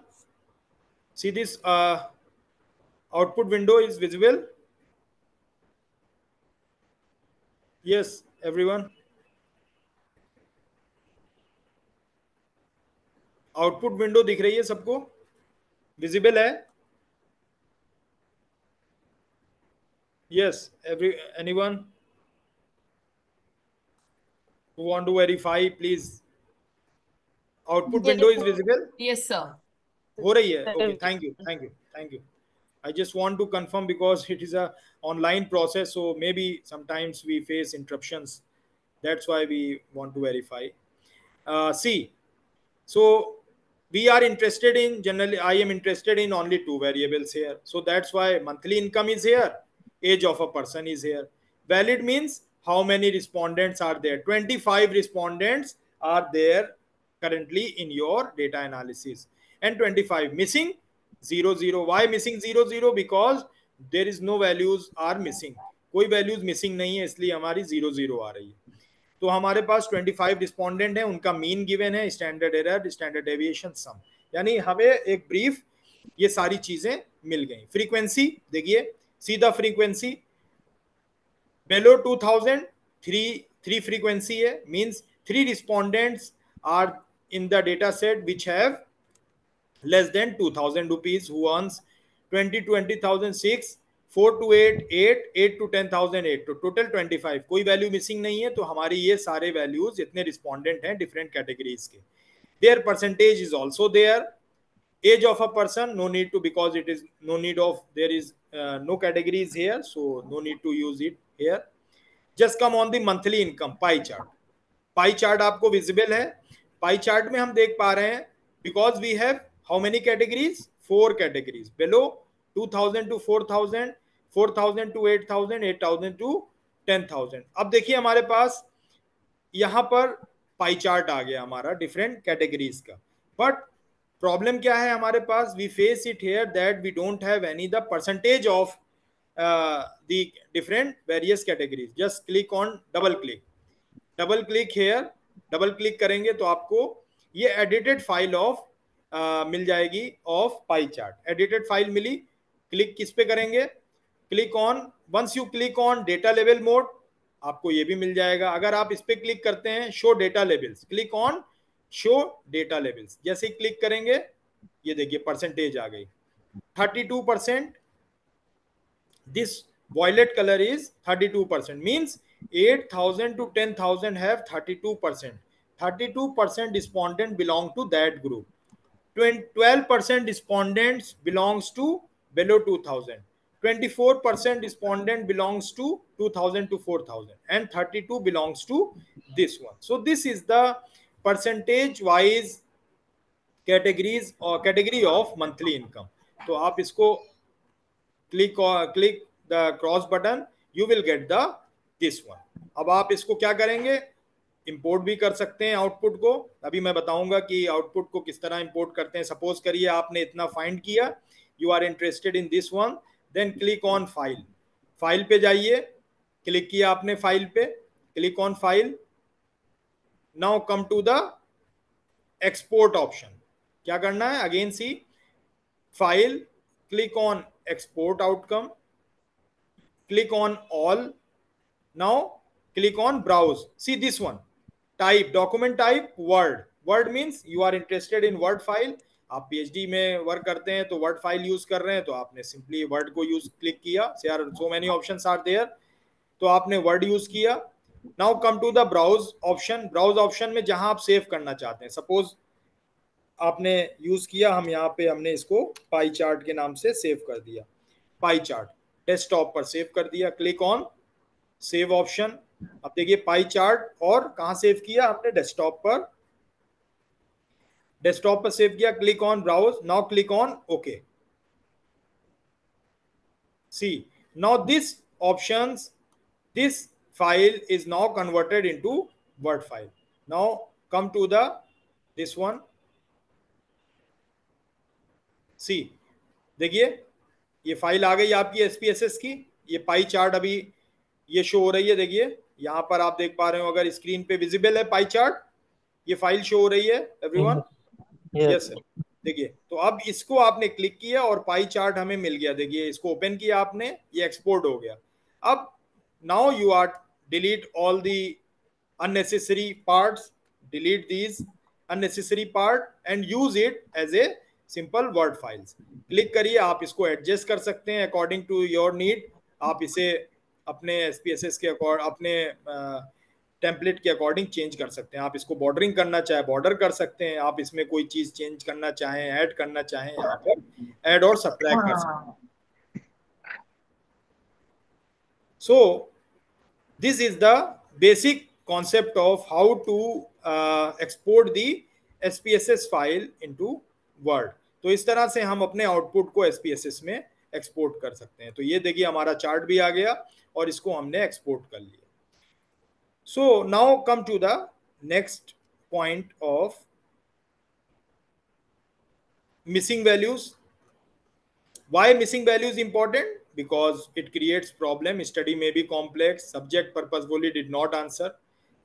see this output window is visible? Yes, everyone. Output window दिख रही है सबको? विजिबल है? Yes, anyone who want to verify, please. Output window is visible? Yes, sir. हो रही है? Okay, thank you. I just want to confirm because it is a online process, so maybe sometimes we face interruptions. That's why we want to verify. See, so we are interested in, generally I am interested in only two variables here. So that's why monthly income is here, age of a person is here. Valid means how many respondents are there? 25 respondents are there currently in your data analysis. And 25 missing 00. Why missing 00? Because there is no values are missing, कोई values missing नहीं है, इसलिए हमारी 00 आ रही है. तो हमारे पास 25 respondent है, उनका मीन गिवन है, स्टैंडर्ड एरर, स्टैंडर्ड डेविएशन, सम, यानी हमें एक ब्रीफ ये सारी चीजें मिल गई. फ्रीक्वेंसी देखिए, सीधा फ्रीक्वेंसी below 2000 three frequency है, means 3 respondents are in the data set which have less than 2000 rupees, who earns 20,006, 4 to 8 8, 8 to 10,008, तो टोटल 25. कोई वैल्यू मिसिंग नहीं है, तो हमारी ये सारे वैल्यूज इतने रिस्पोंडेंट हैं डिफरेंट कैटेगरीज के. Their percentage is also there. Age of a person, no need to, because it is no need of, there is no categories here, so no need to use it here. Just come on the monthly income pie chart. Pie chart आपको visible है. Pie chart में हम देख पा रहे हैं, because we have how many categories? 4 categories. Below 2000 to 4000, 4000 to 8000, 8000 to 10,000. अब देखिए हमारे पास यहाँ पर पाई चार्ट आ गया हमारा डिफरेंट कैटेगरीज का. बट प्रॉब्लम क्या है हमारे पास? We face it here that we don't have any the percentage of the different various categories. Just click on double click here. Double click करेंगे तो आपको ये एडिटेड फाइल ऑफ मिल जाएगी of pie chart. Edited file मिली. Click किस पे करेंगे? Click on, once you click on data लेवल मोड, आपको ये भी मिल जाएगा. अगर आप इस पे क्लिक करते हैं show data levels, click on show data levels, जैसे ही क्लिक करेंगे ये देखिए परसेंटेज आ गई 32%. This violet color is 32%, means 8,000 to 10,000 have 32%. 32% respondent belong to that group. 12% respondents belongs to below 2,000. 24% respondent belongs to 2,000 to 4,000, and 32 belongs to this one. So this is the percentage wise categories or category of monthly income. तो आप इसको click the cross button, you will get the this one. अब आप इसको क्या करेंगे? Import भी कर सकते हैं आउटपुट को. अभी मैं बताऊंगा कि आउटपुट को किस तरह इंपोर्ट करते हैं. सपोज करिए आपने इतना फाइंड किया, you are interested in this one, then click on file. File पे जाइए, क्लिक किया आपने फाइल पे, click on file. Now come to the export option. क्या करना है? Again see file, click on export outcome, click on all. Now click on browse. See this one, type, document type word means you are interested in word file. आप PhD में work करते हैं तो word file use कर रहे हैं, तो आपने सिंपली वर्ड को यूज क्लिक किया. so many options are there, तो आपने वर्ड यूज किया. Now come to the browse option. Browse option में जहां आप सेव करना चाहते हैं, सपोज आपने यूज किया, हम यहाँ पे हमने इसको पाई चार्ट के नाम से सेव कर दिया. पाई चार्ट डेस्कटॉप पर सेव कर दिया. Click on save option. अब देखिए पाई चार्ट, और कहाँ सेव किया हमने? डेस्कटॉप पर. डेस्कटॉप पर सेव किया. Click on browse. Now click on okay. See now this options, this file is now converted into word file. Now come to the this one. सी देखिए ये file आ गई आपकी SPSS की. ये पाई चार्ट अभी ये शो हो रही है. देखिए यहाँ पर आप देख पा रहे हो, अगर स्क्रीन पे विजिबल है पाई चार्ट, ये फाइल शो हो रही है एवरीवन. Yes sir. देखिए तो अब इसको आपने क्लिक किया और पाई चार्ट हमें मिल गया. देखिए इसको ओपन किया आपने, ये एक्सपोर्ट हो गया. अब now you are delete all the unnecessary parts, delete these unnecessary part and use it as a simple word files. Click करिए, आप इसको एडजस्ट कर सकते हैं अकॉर्डिंग टू योर नीड. आप इसे अपने SPSS के अपने टेम्पलेट के अकॉर्डिंग चेंज कर सकते हैं. आप इसको बॉर्डरिंग करना चाहे बॉर्डर कर सकते हैं. आप इसमें कोई चीज चेंज करना चाहें, ऐड करना चाहें, यहाँ पर ऐड और सब्ट्रैक्ट कर सकते हैं. So this is the basic concept of how to export the SPSS file into Word. तो इस तरह से हम अपने आउटपुट को SPSS में एक्सपोर्ट कर सकते हैं. तो ये देखिए हमारा चार्ट भी आ गया और इसको हमने एक्सपोर्ट कर लिया. So now come to the next point of missing values. Why missing value is important? Because it creates problem. Study may be complex. Subject purposefully did not answer.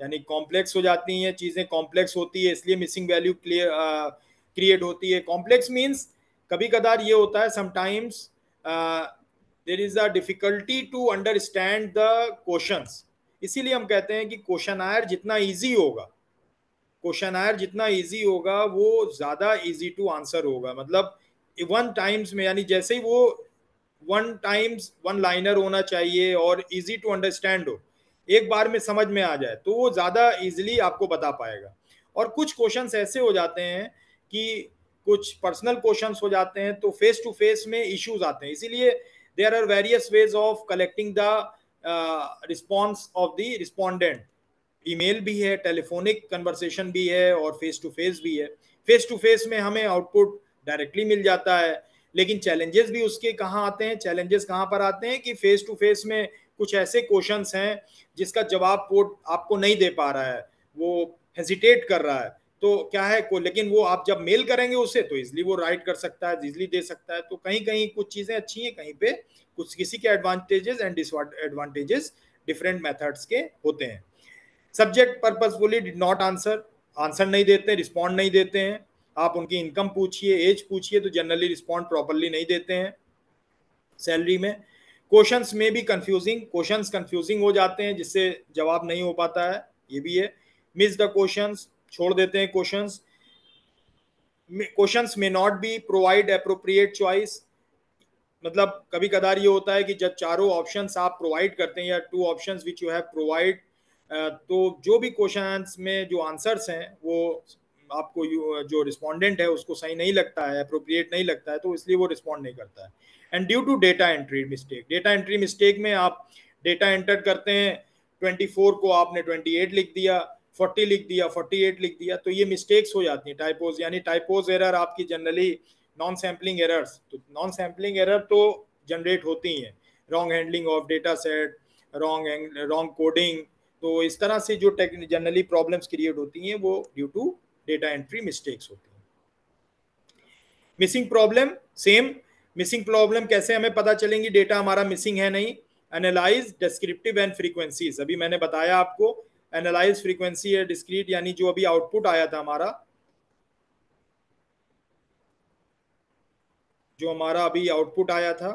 यानी कॉम्प्लेक्स हो जाती हैं चीज़ें, कॉम्प्लेक्स होती है इसलिए मिसिंग वैल्यू क्रिएट होती है. कॉम्प्लेक्स मीन्स कभी कदार ये होता है, sometimes there is a difficulty to understand the questions. इसीलिए हम कहते हैं कि क्वेश्चनायर जितना इजी होगा, क्वेश्चनायर जितना इजी होगा वो ज़्यादा इजी टू आंसर होगा. मतलब वन टाइम्स में, यानी जैसे ही वो वन टाइम्स वन लाइनर होना चाहिए और इजी टू अंडरस्टैंड हो, एक बार में समझ में आ जाए, तो वो ज़्यादा इजीली आपको बता पाएगा. और कुछ क्वेश्चंस ऐसे हो जाते हैं कि कुछ पर्सनल क्वेश्चंस हो जाते हैं तो फेस टू फेस में इश्यूज आते हैं. इसीलिए there are various ways of collecting the response of the respondent. Email भी है, टेलीफोनिक कन्वर्सेशन भी है और फेस टू फेस भी है. फेस टू फेस में हमें आउटपुट डायरेक्टली मिल जाता है, लेकिन चैलेंजेस भी उसके कहाँ आते हैं? चैलेंजेस कहाँ पर आते हैं कि फेस टू फेस में कुछ ऐसे क्वेश्चंस हैं जिसका जवाब कोड आपको नहीं दे पा रहा है, वो हेजिटेट कर रहा है, तो क्या है को, लेकिन वो आप जब मेल करेंगे उसे तो इजिली वो राइट कर सकता है, इजिली दे सकता है. तो कहीं कहीं कुछ चीज़ें अच्छी हैं, कहीं पे कुछ किसी के advantages and disadvantages different methods के होते हैं. Subject purposefully did not answer, answer नहीं देते, रिस्पॉन्ड नहीं देते हैं. आप उनकी इनकम पूछिए, एज पूछिए तो जनरली रिस्पॉन्ड प्रॉपरली नहीं देते हैं. सैलरी में क्वेश्चंस में भी कंफ्यूजिंग, क्वेश्चंस कंफ्यूजिंग हो जाते हैं जिससे जवाब नहीं हो पाता है, ये भी है. मिस द क्वेश्चंस, छोड़ देते हैं क्वेश्चंस. क्वेश्चंस में not be provide appropriate choice. मतलब कभी कदार ये होता है कि जब चारों ऑप्शंस आप प्रोवाइड करते हैं या two options which you have provide, तो जो भी क्वेश्चंस में जो आंसर्स हैं वो आपको जो रिस्पोंडेंट है उसको सही नहीं लगता है, अप्रोप्रिएट नहीं लगता है, तो इसलिए वो रिस्पॉन्ड नहीं करता है. And due to data entry mistake, data entry mistake में आप डेटा एंटर करते हैं, 24 को आपने 28 लिख दिया, 40 लिख दिया, 48 लिख दिया, तो ये मिस्टेक्स हो जाती हैं, टाइपोज. यानी टाइपोज एरर आपकी जनरली नॉन सैम्पलिंग एरर्स, तो नॉन सैम्पलिंग एरर तो जनरेट होती हैं, wrong handling of data set, wrong coding. तो इस तरह से जो जनरली प्रॉब्लम्स क्रिएट होती हैं वो due to data entry mistakes होती हैं. Missing problem same. Missing problem कैसे हमें पता चलेंगी डेटा हमारा मिसिंग है नहीं? Analyse descriptive and frequencies. अभी मैंने बताया आपको, एनालाइज फ्रीक्वेंसी है डिस्क्रीट, यानी जो अभी आउटपुट आया था हमारा, जो हमारा अभी आउटपुट आया था,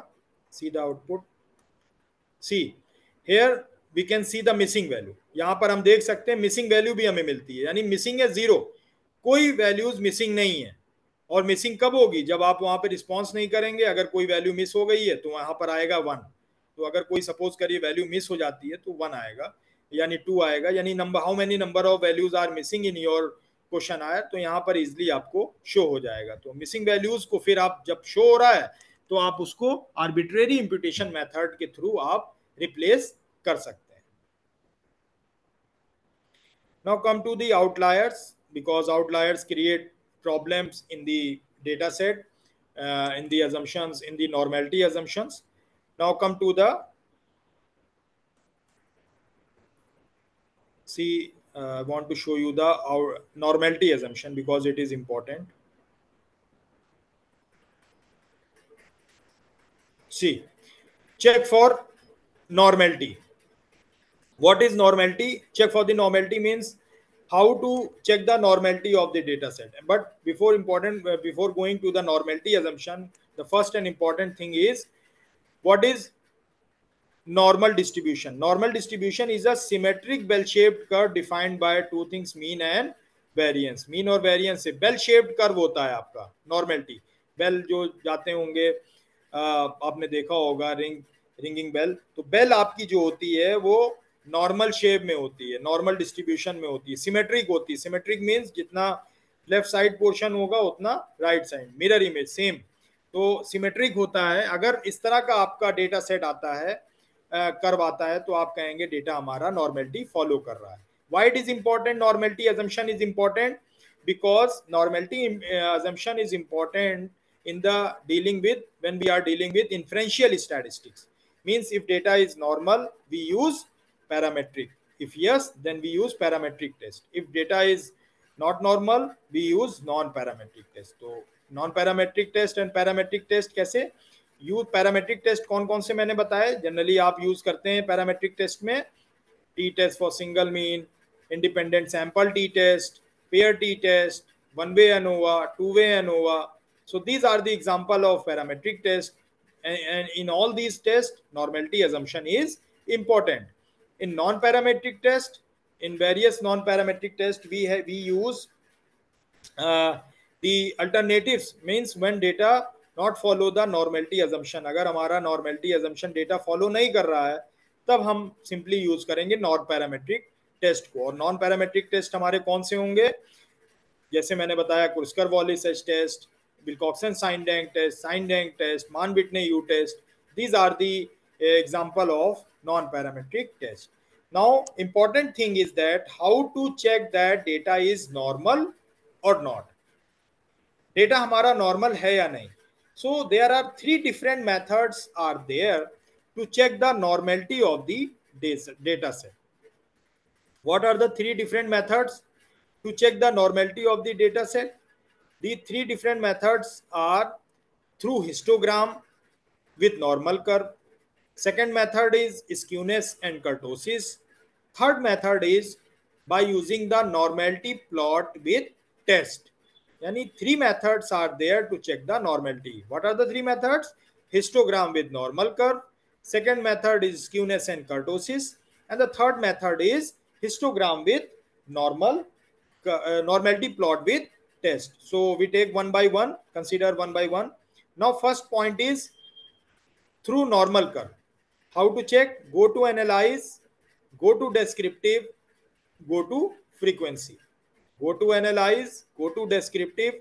सीधा output, see here we can see the missing value. यहां पर हम देख सकते हैं मिसिंग वैल्यू भी हमें मिलती है, यानी मिसिंग है 0, कोई वैल्यूज मिसिंग नहीं है. और मिसिंग कब होगी? जब आप वहां पर रिस्पॉन्स नहीं करेंगे. अगर कोई वैल्यू मिस हो गई है तो वहां पर आएगा 1. तो अगर कोई सपोज करिए वैल्यू मिस हो जाती है तो 1 आएगा, यानी 2 आएगा, यानी number how many number of values are missing in your questionnaire, तो यहाँ पर इजिली आपको शो हो जाएगा. तो मिसिंग वैल्यूज को फिर आप जब शो हो रहा है तो आप उसको आर्बिट्रेरी इम्प्यूटेशन मेथड के थ्रू आप रिप्लेस कर सकते हैं. Now come to the outliers, because outliers create problems in the data set, in the assumptions, in the normality assumptions. Now come to the see, I want to show you the our normality assumption because it is important. See, check for normality. What is normality? Check for the normality means how to check the normality of the data set. But before going to the normality assumption, the first and important thing is what is normal distribution. Normal distribution is a symmetric bell-shaped curve defined by two things, mean and variance. Mean और variance से bell shaped curve होता है आपका normality. Bell जो जाते होंगे, आपने देखा होगा रिंगिंग बेल, तो बेल आपकी जो होती है वो नॉर्मल शेप में होती है, नॉर्मल डिस्ट्रीब्यूशन में होती है, सिमेट्रिक होती है. सिमेट्रिक मीन्स जितना लेफ्ट साइड पोर्शन होगा उतना right side, mirror image same, तो सिमेट्रिक होता है. अगर इस तरह का आपका डेटा सेट आता है, कर्व आता है, तो आप कहेंगे डेटा हमारा नॉर्मेलिटी फॉलो कर रहा है. Why it is important? Normality assumption is important because normality assumption is important in the dealing with, when we are dealing with inferential statistics. Means if data is normal we use parametric, if yes then we use parametric test. If data is not normal, we use non-parametric test. तो non-parametric test and parametric test कैसे use, parametric test कौन कौन से मैंने बताए generally आप use करते हैं पैरामेट्रिक टेस्ट में, t test for single mean, independent sample t test, pair t test, one way ANOVA, two way ANOVA. So these are the example of parametric test, and in all these tests normality assumption is important. In non parametric test, in various non parametric test we use the alternatives, means when data not follow the normality assumption, अगर हमारा normality assumption data follow नहीं कर रहा है तब हम simply use करेंगे non parametric test को. और नॉन पैरामेट्रिक टेस्ट हमारे कौन से होंगे, जैसे मैंने बताया Kruskal Wallis test, Wilcoxon signed rank test, signed rank test, Mann Whitney U test. these are the example of non parametric test. Now important thing is that how to check that data is normal or not, डेटा हमारा normal है या नहीं. So there are 3 different methods are there to check the normality of the data set. What are the 3 different methods to check the normality of the data set? The 3 different methods are through histogram with normal curve. Second method is skewness and kurtosis. Third method is by using the normality plot with test. Yani 3 methods are there to check the normality. What are the 3 methods? Histogram with normal curve. Second method is skewness and kurtosis. And the third method is histogram with normality plot with test. So we take one by one, consider one by one. Now first point is through normal curve. How to check? Go to analyze, go to descriptive, go to frequency. Go to analyze, go to descriptive,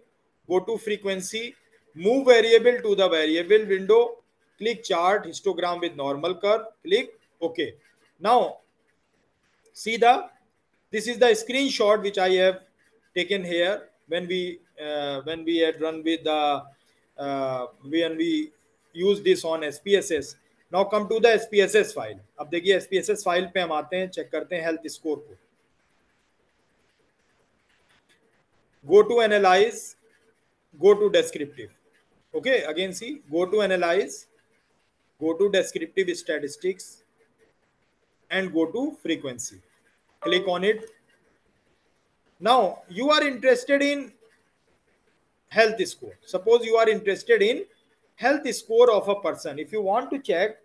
go to frequency, move variable to the variable window, click chart, histogram with normal curve, click OK. Now see this is the screenshot which I have taken here when we had run with the when we use this on SPSS. Now come to the SPSS file. अब देखिए SPSS file पे हम आते हैं, check करते हैं health score को. Go to analyze, go to descriptive. Okay, again see, go to analyze, go to descriptive statistics, and go to frequency. Click on it. Now you are interested in health score. Suppose you are interested in health score of a person. If you want to check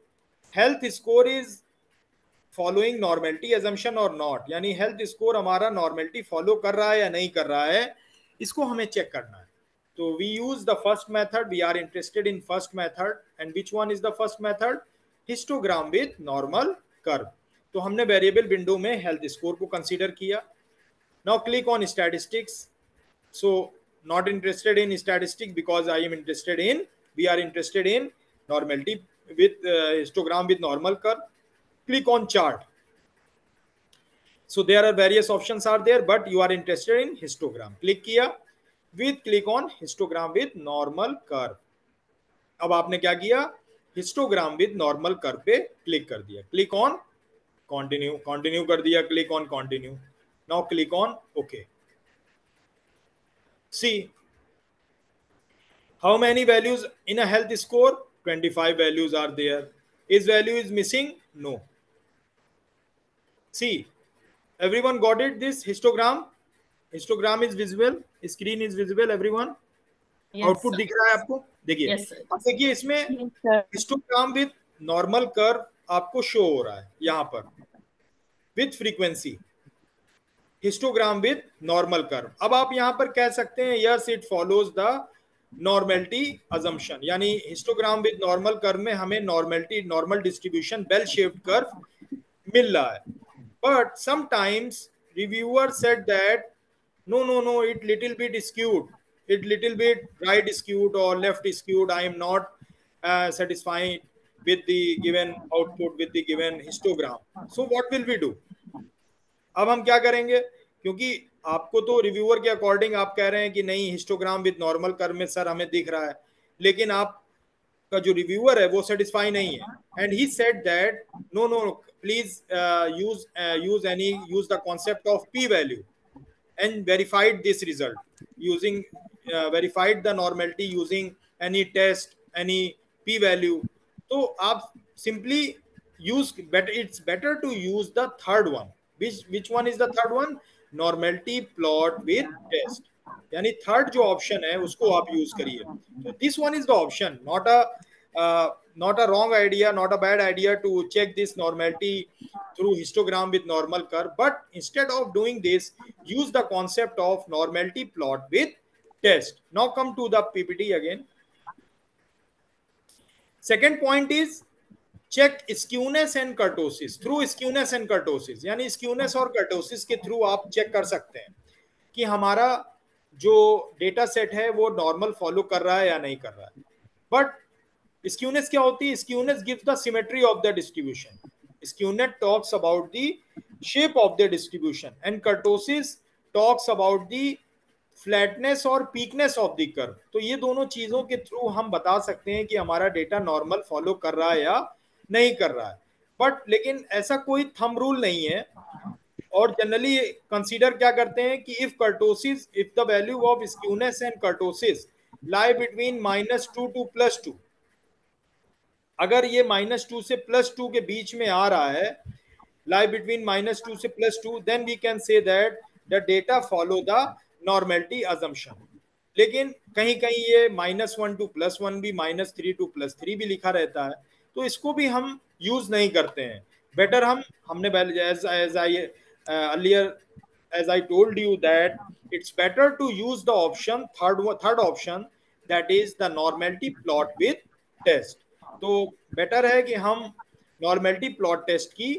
health score is following normality assumption or not, यानी health score हमारा normality follow कर रहा है या नहीं कर रहा है, इसको हमें चेक करना है. तो we use the first method. We are interested in first method. And which one is the first method? Histogram with normal curve. तो हमने वेरिएबल विंडो में हेल्थ स्कोर को कंसीडर किया. Now click on statistics. So not interested in statistic because I am interested in, we are interested in normality with histogram with normal curve. Click on chart. So there are various options are there, but you are interested in histogram. Click किया, with click on histogram with normal curve. अब आपने क्या किया, histogram with normal curve पे click कर दिया. Click on continue, continue कर दिया, click on continue. Now click on OK. See how many values in a health score? 25 values are there. Is value is missing? No. See, everyone got it? This histogram is visible, screen is visible, everyone. Yes, output sir. दिख रहा है आपको, देखिए. Yes, sir. अब देखिए इसमें Yes, sir. Histogram with normal curve आपको show हो रहा है यहाँ पर with frequency. Histogram with normal curve. अब आप यहाँ पर कह सकते हैं yes it follows the normality assumption, यानी हिस्टोग्राम विद नॉर्मल कर्व में हमें normality, normal distribution, bell shaped curve मिल रहा है. But sometimes reviewer said that no, it little bit skewed, it little bit right skewed or left skewed. I am not satisfied with the given output, with the given histogram. So what will we do? अब हम क्या करेंगे, क्योंकि आपको तो reviewer के according आप कह रहे हैं कि नहीं हिस्टोग्राम विद नॉर्मल कर्व में सर हमें दिख रहा है, लेकिन आप का जो रिव्यूअर है वो सेटिस्फाई नहीं है. And he said that no please use the concept of p value and verified this result using verified the normality using any test, any p value. So आप simply use better. It's better to use the third one. Which one is the third one? Normality plot with test. यानी third जो option है उसको आप use करिए. So this one is the option, not a wrong idea, not a bad idea to check this normality through histogram with normal curve. But instead of doing this, use the concept of normality plot with test. Now come to the PPT again. Second point is check skewness and kurtosis through skewness and kurtosis. यानी skewness और kurtosis के through आप check कर सकते हैं कि हमारा जो डेटा सेट है वो नॉर्मल फॉलो कर रहा है या नहीं कर रहा है. बट skewness क्या होती है? Skewness gives the symmetry of the distribution. Skewness talks about the shape of the distribution and kurtosis talks about the flatness और पीकनेस ऑफ द कर्व. तो ये दोनों चीजों के थ्रू हम बता सकते हैं कि हमारा डेटा नॉर्मल फॉलो कर रहा है या नहीं कर रहा है. बट लेकिन ऐसा कोई थंब रूल नहीं है. और जनरली कंसीडर क्या करते हैं कि if the value of skewness and kurtosis lie between -2 to +2, अगर ये -2 से +2 के बीच में आ रहा है, लाई बिटवीन -2 से +2, then we can say that the data follow the normality assumption. लेकिन कहीं कहीं ये -1 टू +1 भी, -3 टू +3 भी लिखा रहता है, तो इसको भी हम यूज नहीं करते हैं. बेटर हमने as I told you that it's better to use the option third option, that is the normality plot with test. तो बेटर है कि हम नॉर्मेलिटी प्लॉट टेस्ट की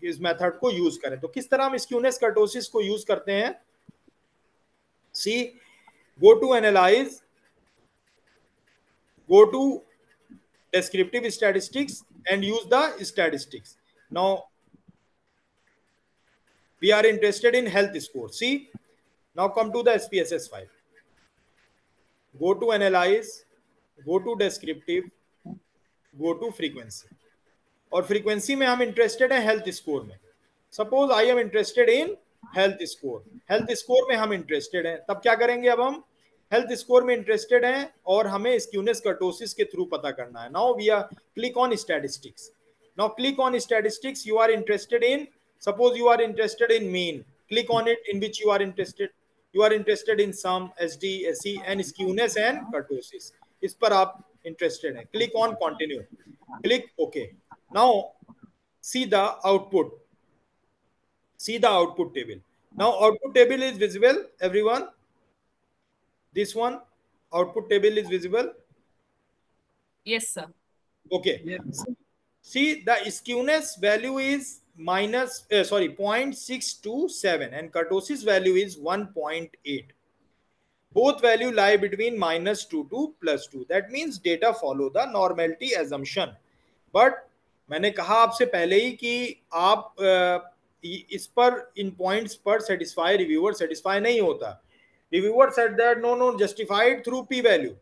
इस मेथड को यूज करें. तो किस तरह हम स्क्यूनेस कर्टोसिस को यूज करते हैं? सी, go to analyze, go to descriptive statistics and use the statistics. Now we are interested in health score. See, now come to the SPSS file. Go to analyze, go to descriptive, go to frequency. और frequency में हम interested है health score में. Suppose I am interested in health score. Health score में हम interested हैं, तब क्या करेंगे? अब हम हेल्थ स्कोर में इंटरेस्टेड हैं और हमें स्क्यूनेस कर्टोसिस के थ्रू पता करना है. Now we are click on statistics. Now click on statistics. You are interested in, suppose you are interested in mean. Click on it. In which you are interested in sum, SD, SE and skewness and kurtosis. इस पर आप interested हैं. Click on continue. Click okay. Now see the output. See the output table. Now output table is visible, everyone. This one, output table is visible. Yes, sir. Okay. Yes. See the skewness value is 0.627 and kurtosis value is 1.8. Both value lie between -2 to +2. That means data follow the normality assumption. But मैंने कहा आपसे पहले ही कि आप इस पर, इन points पर रिव्यूअर सेटिस्फाई नहीं होता. Reviewer said that no justified through p value,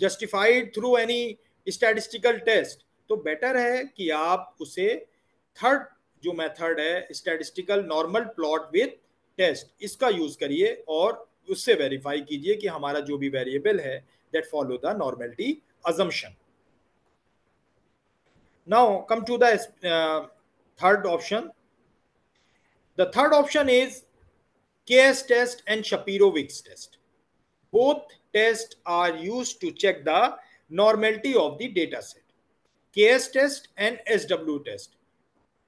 justified through any statistical test. तो बेटर है कि आप उसे थर्ड जो मेथड है statistical normal plot with test, इसका यूज करिए और उससे वेरीफाई कीजिए कि हमारा जो भी वेरिएबल है that follow the normality assumption. Now come to the third option. The third option is KS test and Shapiro-Wilks test. Both tests are used to check the normality of the data set. KS test and SW test.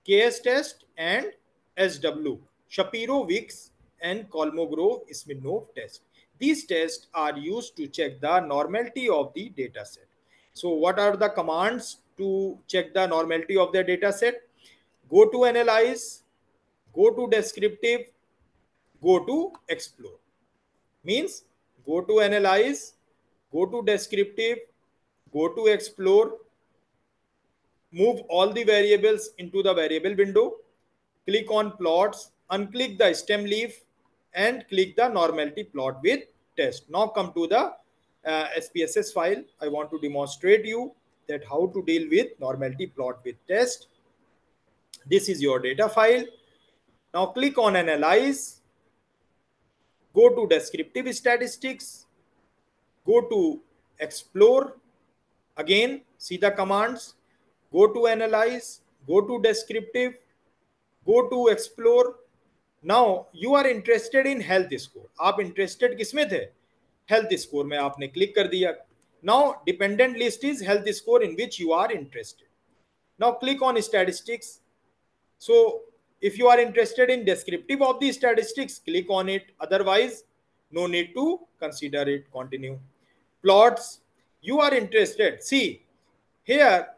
KS test and SW. Shapiro-Wilks and Kolmogorov-Smirnov test. These tests are used to check the normality of the data set. So what are the commands to check the normality of the data set? Go to analyze, go to descriptive, go to explore. Means go to analyze, go to descriptive, go to explore, move all the variables into the variable window, click on plots, unclick the stem leaf and click the normality plot with test. Now come to the SPSS file. I want to demonstrate you that how to deal with normality plot with test. This is your data file. Now click on analyze, go to descriptive statistics, go to explore, again see the commands, go to analyze, go to descriptive, go to explore. Now you are interested in health score. आप interested किसमें थे? Health score में आपने click कर दिया. Now dependent list is health score in which you are interested. Now click on statistics. So if you are interested in descriptive of the statistics, click on it. Otherwise, no need to consider it. Continue. Plots, you are interested. See, here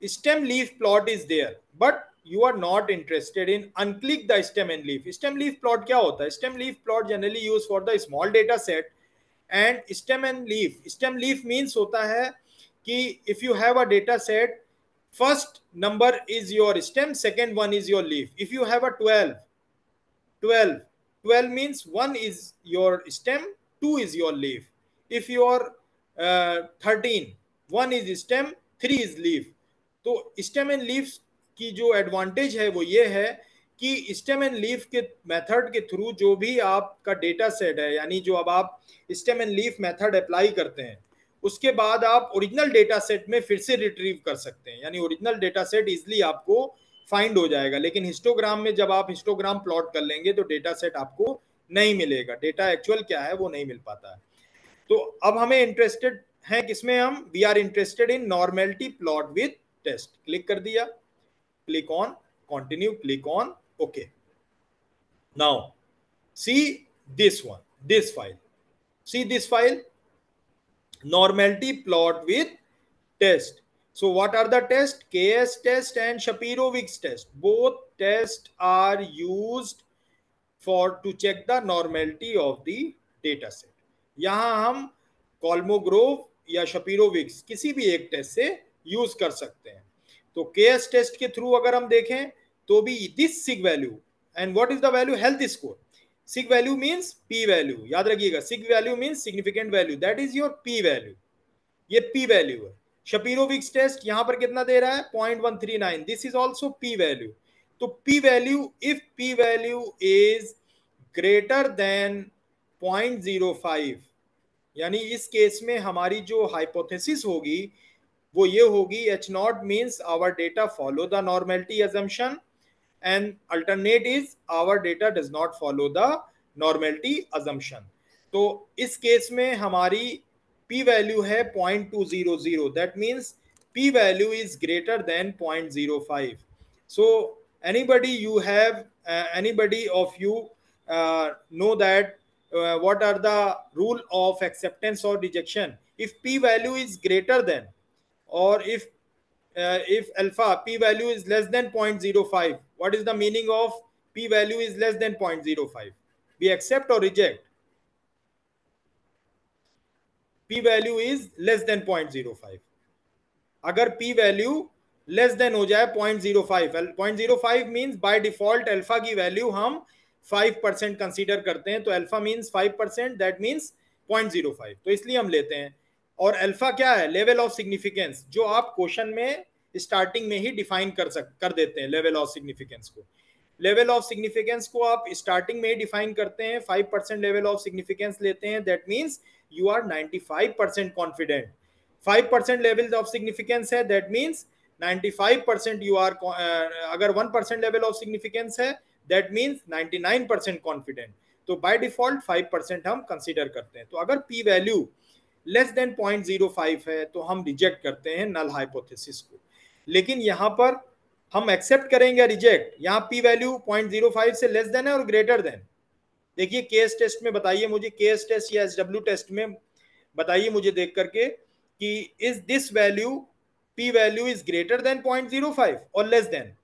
stem leaf plot is there, but you are not interested in unclick the stem and leaf. Stem leaf plot क्या होता है? Stem leaf plot generally used for the small data set, and stem and leaf. Stem leaf means होता है कि if you have a data set, first number is your stem, second one is your leaf. If you have a 12 means 1 is your stem, 2 is your leaf. If you are 13, 1 is stem, 3 is leaf. तो stem and leaf की जो advantage है वो ये है कि stem and leaf के method के थ्रू जो भी आपका डेटा सेट है, यानी जो अब आप stem and leaf method apply करते हैं, उसके बाद आप ओरिजिनल डेटा सेट में फिर से रिट्रीव कर सकते हैं, यानी ओरिजिनल डेटा सेट इजिली आपको फाइंड हो जाएगा. लेकिन हिस्टोग्राम में जब आप हिस्टोग्राम प्लॉट कर लेंगे तो डेटा सेट आपको नहीं मिलेगा, डेटा एक्चुअल क्या है वो नहीं मिल पाता है. तो अब हमें इंटरेस्टेड है किसमें? हम we are interested in normality plot with test. Click कर दिया, click on continue, click on okay. Now see this one, this file, see this file, normality plot with test. So what are the tests? KS test and Shapiro-Wilks test. Both tests are used for to check the normality of the data set. यहाँ हम Kolmogorov या Shapiro-Wilks किसी भी एक test से use कर सकते हैं. तो KS टेस्ट के थ्रू अगर हम देखें तो भी this sig value, and what is the value? Health score. sig value means p value, याद रखिएगा. sig value means significant value, that is your p value. ये p value है. Shapiro-Wilks टेस्ट यहां पर कितना दे रहा है? 0.139. this is also p value. तो p value, if p value is greater than 0.05, यानी इस केस में हमारी जो हाइपोथेसिस होगी वो ये होगी, H0 means our data follow the normality assumption, and alternate is our data does not follow the normality assumption. तो इस केस में हमारी p value है 0.200. that means p value is greater than 0.05. so anybody you have anybody of you know that what are the rule of acceptance or rejection? If p value is greater than, or if alpha p value is less than 0.05, what is the meaning of p value is less than 0.05? We accept or reject? p value is less than 0.05. अगर p value less than हो जाए 0.05, 0.05 means by default alpha की value हम 5% consider करते हैं, तो alpha means 5%, that means 0.05, तो इसलिए हम लेते हैं. और अल्फा क्या है? लेवल ऑफ सिग्निफिकेंस, जो आप क्वेश्चन में स्टार्टिंग में ही डिफाइन कर देते हैं. लेवल ऑफ सिग्निफिकेंस को, लेवल ऑफ सिग्निफिकेंस को आप स्टार्टिंग में ही डिफाइन करते हैं. 5% लेवल ऑफ सिग्निफिकेंस लेते हैं, that means you are 95% confident. 5% level of significance है, दैट मीन्स 95% यू आर. अगर 1% लेवल ऑफ सिग्निफिकेंस है, दैट मीन्स 99% कॉन्फिडेंट. तो बाय डिफॉल्ट 5% हम कंसीडर करते हैं. तो अगर p वैल्यू लेस देन 0.05 है तो हम रिजेक्ट करते हैं नल हाइपोथेसिस को. लेकिन यहां पर हम एक्सेप्ट करेंगे रिजेक्ट. यहां p वैल्यू 0.05 से लेस देन है और ग्रेटर देन. देखिए केस टेस्ट में बताइए मुझे, केस टेस्ट या SW टेस्ट में बताइए मुझे देख करके कि is this value p value is greater than 0.05 और less than?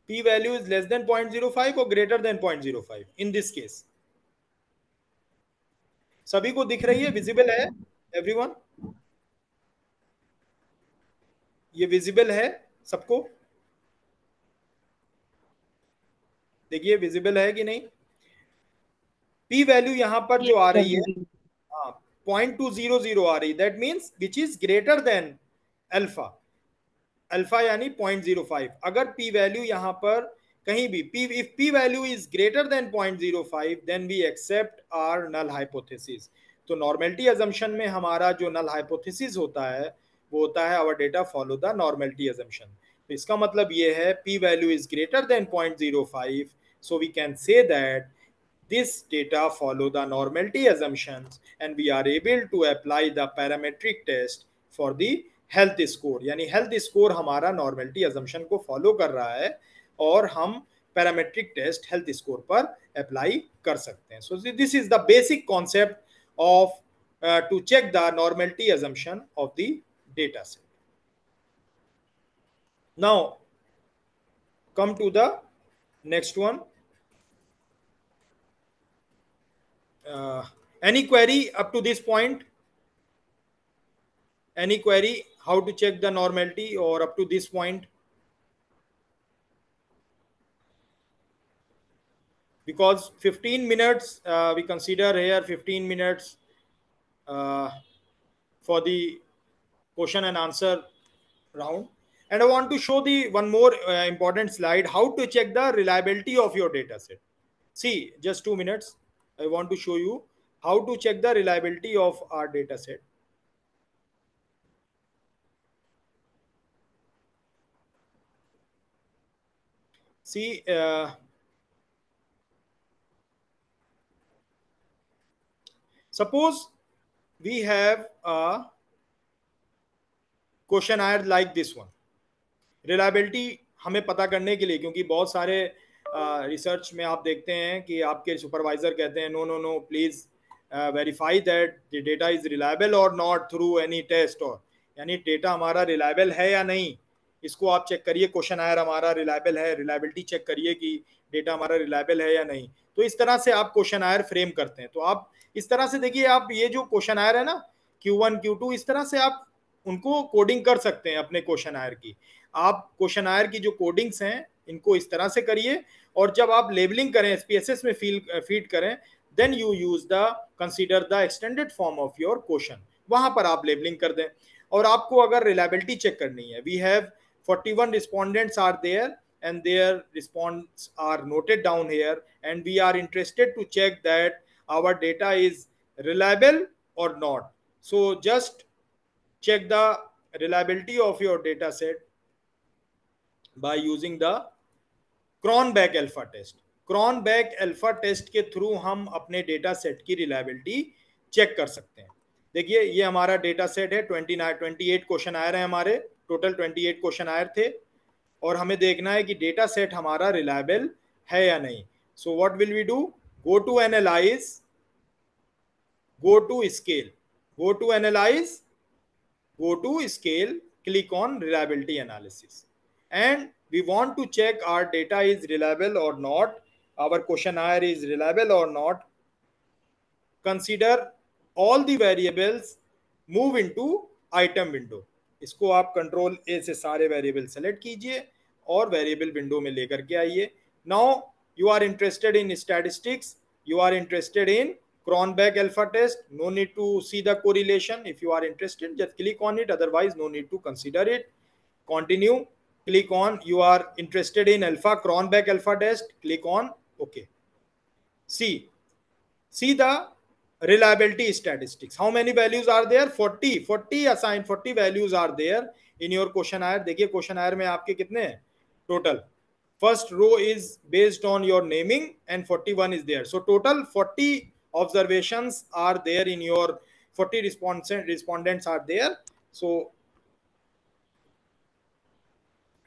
p value is less than 0.05 or greater than 0.05 in this case. सभी को दिख रही है? विजिबल है एवरीवन? ये विजिबल है सबको? देखिए विजिबल है कि नहीं? p वैल्यू यहां पर जो आ रही है 0.200 आ रही, that means which is greater than alpha. Alpha यानी 0.05. अगर p वैल्यू यहां पर कहीं भी p, if p value is greater than 0.05 then we accept our null hypothesis. तो नॉर्मेलिटी अजम्पशन में हमारा जो नल हाइपोथेसिस होता है वो होता है our data follow the normality assumption. तो इसका मतलब ये है p value is greater than 0.05, so we can say that this data follow the normality assumptions and we are able to apply the parametric test for the health score. यानी health score हमारा normality assumption को follow कर रहा है और हम parametric test health score पर apply कर सकते हैं. So this is the basic concept of to check the normality assumption of the data set. Now come to the next one. Any query up to this point? Any query how to check the normality or up to this point? Because 15 minutes we consider here 15 minutes for the question and answer round. And I want to show the one more important slide, how to check the reliability of your data set. See, just 2 minutes. I want to show you how to check the reliability of our data set. See, suppose we have a questionnaire like this one. Reliability हमें पता करने के लिए, क्योंकि बहुत सारे research में आप देखते हैं कि आपके सुपरवाइजर कहते हैं no no no please verify that the data is reliable और नॉट थ्रू एनी टेस्ट, और यानी डेटा हमारा रिलायबल है या नहीं इसको आप चेक करिए, क्वेश्चननायर हमारा रिलायबल है, रिलायबिलिटी चेक करिए कि डेटा हमारा रिलायबल है या नहीं. तो इस तरह से आप क्वेश्चननायर फ्रेम करते हैं. तो आप इस तरह से देखिए, आप ये जो क्वेश्चननायर है ना Q1 Q2, इस तरह से आप उनको कोडिंग कर सकते हैं अपने क्वेश्चननायर की. आप क्वेश्चननायर की जो कोडिंग्स हैं इनको इस तरह से करिए, और जब आप लेबलिंग करें एसपीएसएस में फीड करें, then you use the consider the extended form of your question, वहां पर आप लेबलिंग कर दें. और आपको अगर रिलायबिलिटी चेक करनी है, we have 41 respondents are there and their response are noted down here, and we are interested to check that our data is reliable or not. So just check the reliability of your data set by using the Cronbach alpha test. Cronbach alpha test के through हम अपने data set की reliability check कर सकते हैं. देखिए ये हमारा डेटा सेट है, 28 क्वेश्चन आयर हैं हमारे, टोटल 28 क्वेश्चन आयर थे, और हमें देखना है कि डेटा सेट हमारा रिलायबल है या नहीं. So what will we do? Go to analyse, go to scale, go to analyze, go to scale, click on reliability analysis, and we want to check our data is reliable or not, our questionnaire is reliable or not. Consider all the variables, move into item window. इसको आप control ए से सारे variable select कीजिए और variable window में लेकर के आइए. Now you are interested in statistics, you are interested in Cronbach alpha test, no need to see the correlation. If you are interested, just click on it, otherwise no need to consider it. Continue, click on, you are interested in Cronbach alpha test, click on OK. See the reliability statistics. How many values are there? 40 assigned, 40 values are there in your questionnaire. देखिए questionnaire में आपके कितने हैं total? First row is based on your naming and 41 is there. So total 40 observations are there in your 40 respondents are there. So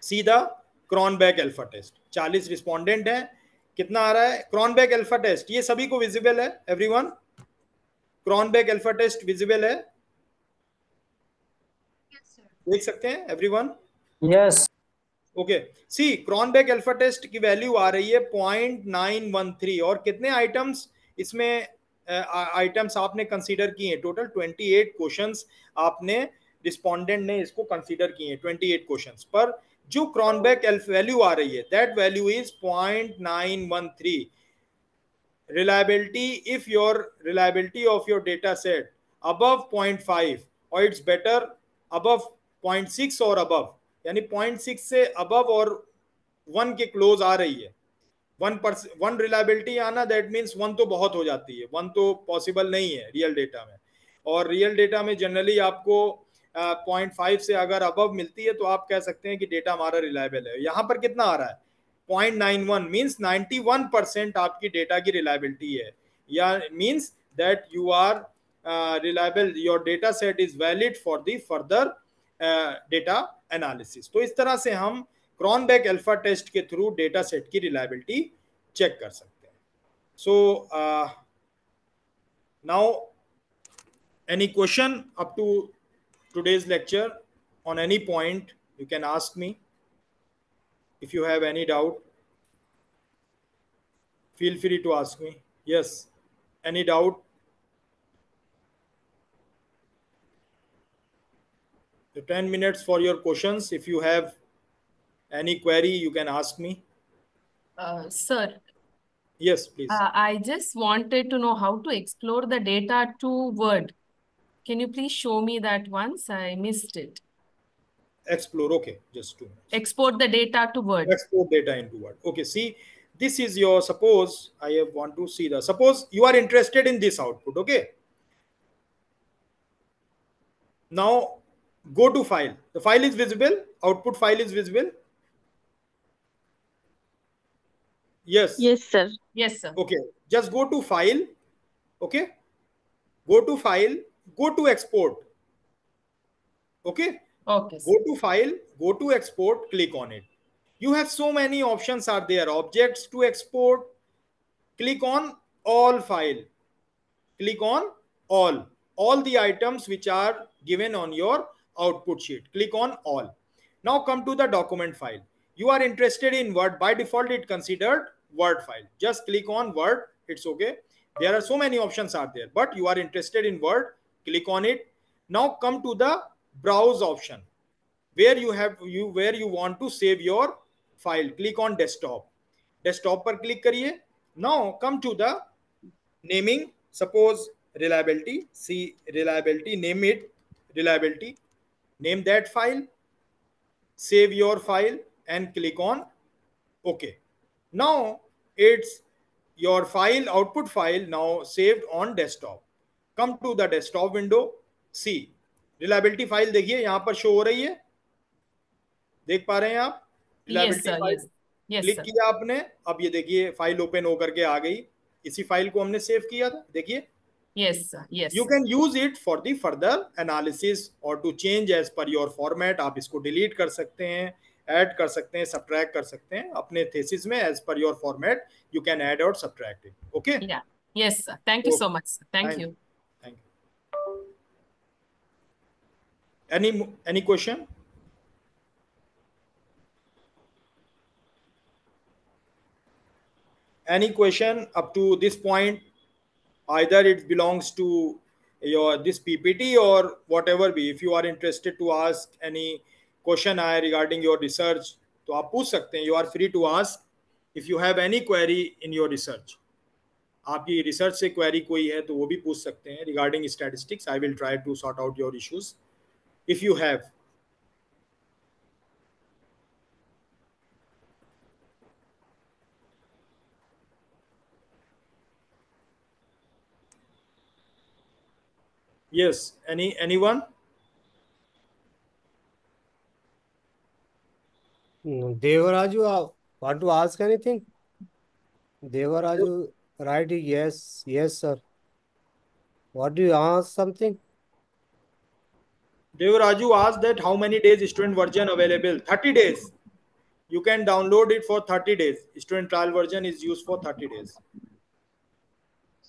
see the Cronbach alpha test. 40 respondent है, कितना आ रहा है Cronbach alpha test? ये सभी को visible है everyone? Cronbach alpha test visible है? Yes, sir. देख सकते हैं everyone? Yes. ओके. सी Cronbach alpha टेस्ट की वैल्यू आ रही है 0.913, और कितने आइटम्स इसमें आइटम्स आपने कंसीडर किए हैं? टोटल 28 क्वेश्चंस आपने रिस्पोंडेंट ने इसको कंसीडर किए हैं. 28 क्वेश्चंस पर जो Cronbach वैल्यू आ रही है, that value is 0.913. reliability, if your reliability of your data set above 0.5 or it's better above 0.6 or above, यानी 0.6 से above और 1 के क्लोज आ रही है, 1 रिलायबिलिटी आना, दैट मीन्स 1 तो बहुत हो जाती है, 1 तो पॉसिबल नहीं है रियल डेटा में। और रियल डेटा में जनरली आपको 0.5 से अगर अबव मिलती है तो आप कह सकते हैं कि डेटा हमारा रिलायबल है। यहाँ पर कितना आ रहा है? 0.91 मीन्स 91% आपकी डेटा की रिलायबिलिटी है, या means that you are reliable, your data set is valid for the further data analysis. तो इस तरह से हम क्रॉनबेक अल्फा टेस्ट के थ्रू डेटा सेट की रिलायबिलिटी चेक कर सकते हैं। So now any question up to today's lecture on any point, you can ask me. If you have any doubt, feel free to ask me. Yes, any doubt? The 10 minutes for your questions. If you have any query, you can ask me. Sir, Yes, please. I just wanted to know how to explore the data to Word. Can you please show me that once? I missed it. Explore. Okay, just 2 minutes. Export the data to Word. Export data into Word. Okay, see, this is your, suppose I want to see the, suppose you are interested in this output. Okay, now go to file. The file is visible, output file is visible. Yes. Yes, sir. Yes, sir. Okay, just go to file. Okay, go to file, go to export. Okay, Okay, sir. go to file, go to export, click on it. You have so many options are there. Objects to export, click on all file, click on all the items which are given on your output sheet, click on all. Now come to the document file. You are interested in Word, by default it considered Word file. Just click on Word, it's okay. There are so many options are there, but you are interested in Word, click on it. Now come to the browse option, where you want to save your file. Click on desktop, desktop पर click करिए. Now come to the naming, suppose reliability, see reliability, name it reliability, name that file, save your file and click on OK. Now it's your file, output file now saved on desktop. Come to the desktop window, see reliability file, देखिए यहाँ पर show हो रही है, देख पा रहे हैं आप Yes, reliability sir. file? Yes. Yes, click sir. किया आपने, अब ये देखिए फाइल ओपन होकर के आ गई, इसी फाइल को हमने सेव किया था, देखिए. Yes, sir. Yes. You can use it for the further analysis or to change as per your format. आप इसको delete कर सकते हैं, add कर सकते हैं, subtract कर सकते हैं अपने thesis में, as per your format you can add or subtract it. Okay. Yeah. Yes, sir. Thank you so much, sir. Thank you. Thank you. Any question? Any question up to this point? Either it belongs to your this PPT or whatever be. If you are interested to ask any question regarding your research, तो आप पूछ सकते हैं. You are free to ask if you have any query in your research. आपकी research से query कोई है तो वो भी पूछ सकते हैं regarding statistics. I will try to sort out your issues if you have. Yes, anyone? Devaraju, want to ask anything? Devaraju, right? Yes, yes, sir. What do you ask something? Devaraju asked that how many days student version available? 30 days. You can download it for 30 days. Student trial version is used for 30 days.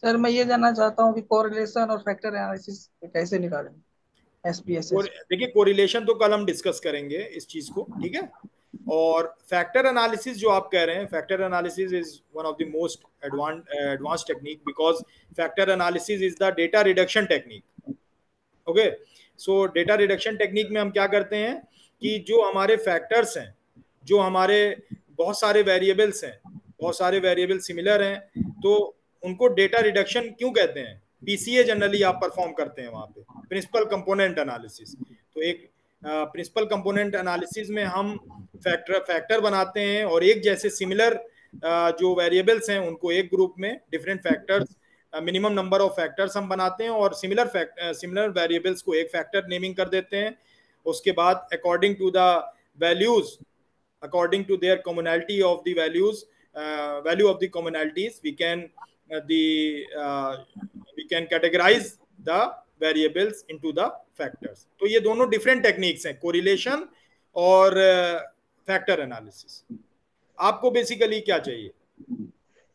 Sir मैं ये जानना चाहता हूँ कि correlation और factor analysis कैसे निकालें SPSS? देखिए कोरिलेशन तो कल हम डिस्कस करेंगे इस चीज को, ठीक है. और फैक्टर एनालिसिस जो आप कह रहे हैं, factor analysis is one of the most advance technique, because factor analysis is the data reduction technique. Okay, so data reduction technique में हम क्या करते हैं कि जो हमारे फैक्टर्स हैं, जो हमारे बहुत सारे वेरिएबल्स हैं, बहुत सारे वेरिएबल सिमिलर हैं, तो उनको डेटा रिडक्शन क्यों कहते हैं? PCA जनरली आप परफॉर्म करते हैं वहां पे, प्रिंसिपल कंपोनेंट एनालिसिस. तो एक प्रिंसिपल कंपोनेंट एनालिसिस में हम फैक्टर बनाते हैं और एक जैसे सिमिलर जो वेरिएबल्स हैं उनको एक ग्रुप में, different factors, minimum number of factors हम बनाते हैं और सिमिलर वेरिएबल्स को एक फैक्टर नेमिंग कर देते हैं। उसके बाद according to the values, according to their commonality of the values, value of the commonalities, we can categorize the variables into the factors. तो ये दोनों डिफरेंट टेक्निक्स हैं, कोरिलेशन और फैक्टर एनालिसिस। आपको बेसिकली क्या चाहिए?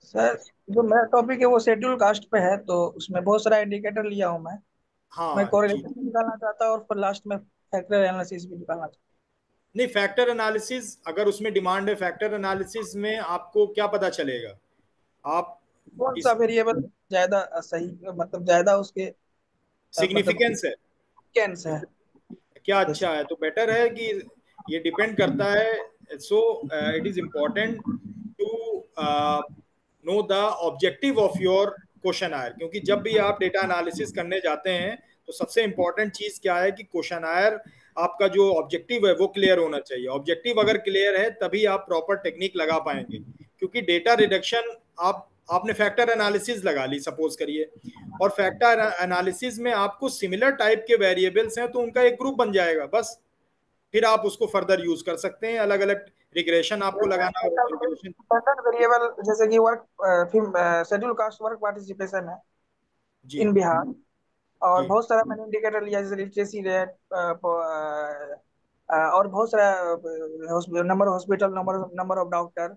सर जो मेरा टॉपिक है वो शेड्यूल कास्ट पे है, तो उसमें बहुत सारा इंडिकेटर लिया हूँ मैं हाँ कोरिलेशन भी निकालना चाहता हूँ और फिर लास्ट में फैक्टर एनालिसिस भी निकालना चाहता हूँ। नहीं, फैक्टर एनालिसिस अगर उसमें डिमांड है, फैक्टर एनालिसिस में आपको क्या पता चलेगा? आप कौन सा वेरिएबल ज्यादा सही, मतलब ज्यादा उसके सिग्निफिकेंस है, सिग्निफिकेंस है, क्या अच्छा है, तो बेटर है कि ये डिपेंड करता है। So it is important to know the objective of your questionnaire, क्योंकि जब भी आप डेटा एनालिसिस करने जाते हैं तो सबसे इंपॉर्टेंट चीज क्या है कि क्वेश्चनायर आपका जो ऑब्जेक्टिव है वो क्लियर होना चाहिए। ऑब्जेक्टिव अगर क्लियर है तभी आप प्रॉपर टेक्निक लगा पाएंगे, क्योंकि डेटा रिडक्शन आपने फैक्टर एनालिसिस लगा ली सपोज करिए, और फैक्टर एनालिसिस में आपको सिमिलर टाइप के वेरिएबल्स हैं तो उनका एक ग्रुप बन जाएगा बस, फिर आप उसको फर्दर यूज कर सकते हैं। अलग अलग रिग्रेशन आपको लगाना हो, रिग्रेशन स्टैंडर्ड वेरिएबल जैसे कि work schedule caste work participation है जी इन बिहार, और जी बहुत सारा मैंने इंडिकेटर लिया जैसे लिटरेसी रेट और बहुत सारा number hospital, number of doctor,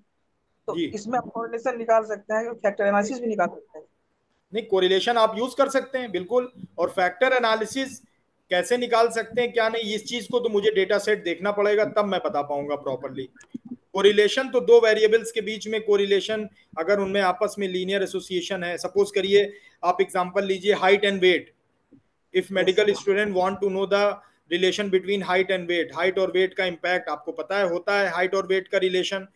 तो जी। इसमें आप कोरिलेशन निकाल सकते हैं, फैक्टर एनालिसिस भी निकाल सकते हैं। नहीं, कोरिलेशन आप यूज कर सकते हैं बिल्कुल, और फैक्टर एनालिसिस कैसे निकाल सकते हैं क्या नहीं, इस चीज को तो मुझे डेटा सेट देखना पड़ेगा तब मैं बता पाऊंगा प्रॉपरली। कोरिलेशन तो दो वेरिएबल्स के बीच में कोरिलेशन, अगर उनमें आपस में लीनियर एसोसिएशन है, सपोज करिए आप एग्जांपल लीजिए height and weight. If medical student want to know the relation between height and weight, height और वेट का इम्पैक्ट आपको पता है होता है, हाइट और वेट का रिलेशन,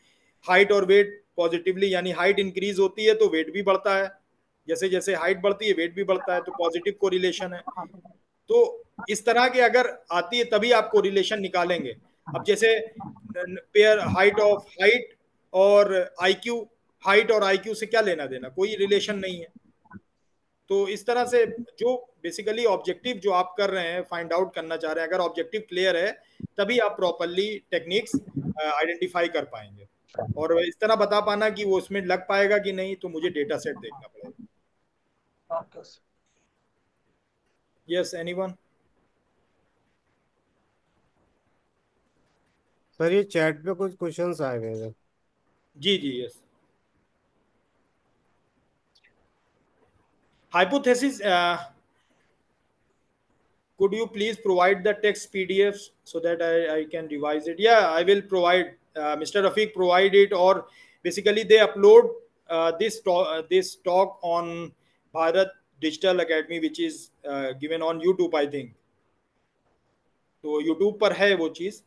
हाइट और वेट पॉजिटिवली, यानी हाइट इंक्रीज होती है तो वेट भी बढ़ता है, जैसे जैसे हाइट बढ़ती है वेट भी बढ़ता है, तो पॉजिटिव कोरिलेशन है। तो इस तरह के अगर आती है तभी आप कोरिलेशन निकालेंगे। अब जैसे पेयर हाइट और आईक्यू, हाइट और आईक्यू से क्या लेना देना, कोई रिलेशन नहीं है। तो इस तरह से जो बेसिकली ऑब्जेक्टिव जो आप कर रहे हैं, फाइंड आउट करना चाह रहे हैं, अगर ऑब्जेक्टिव क्लियर है तभी आप प्रॉपरली टेक्निक्स आइडेंटिफाई कर पाएंगे। और इस तरह बता पाना कि वो उसमें लग पाएगा कि नहीं, तो मुझे डेटा सेट देखना पड़ेगा। Okay sir. Yes, anyone? Sir ये चैट पे कुछ क्वेश्चंस आए हुए हैं। जी जी, yes. Hypothesis, could you please provide the text PDFs so that I can revise it? Yeah, I will provide. Mr. Rafiq provide it, or basically they upload this talk on Bharat Digital Academy, which is given on YouTube, I think. तो YouTube पर है वो चीज।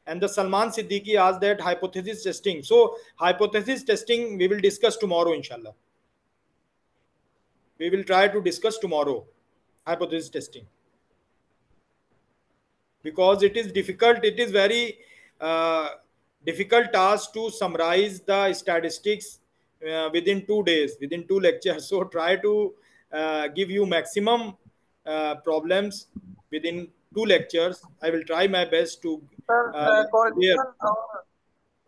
And the Salman Siddiqui asked that hypothesis testing. So hypothesis testing we will discuss tomorrow, inshallah. We will try to discuss tomorrow hypothesis testing, because it is difficult. It is very difficult task to summarize the statistics within 2 days, within 2 lectures. So try to give you maximum problems within 2 lectures. I will try my best to sir clear. Correlation और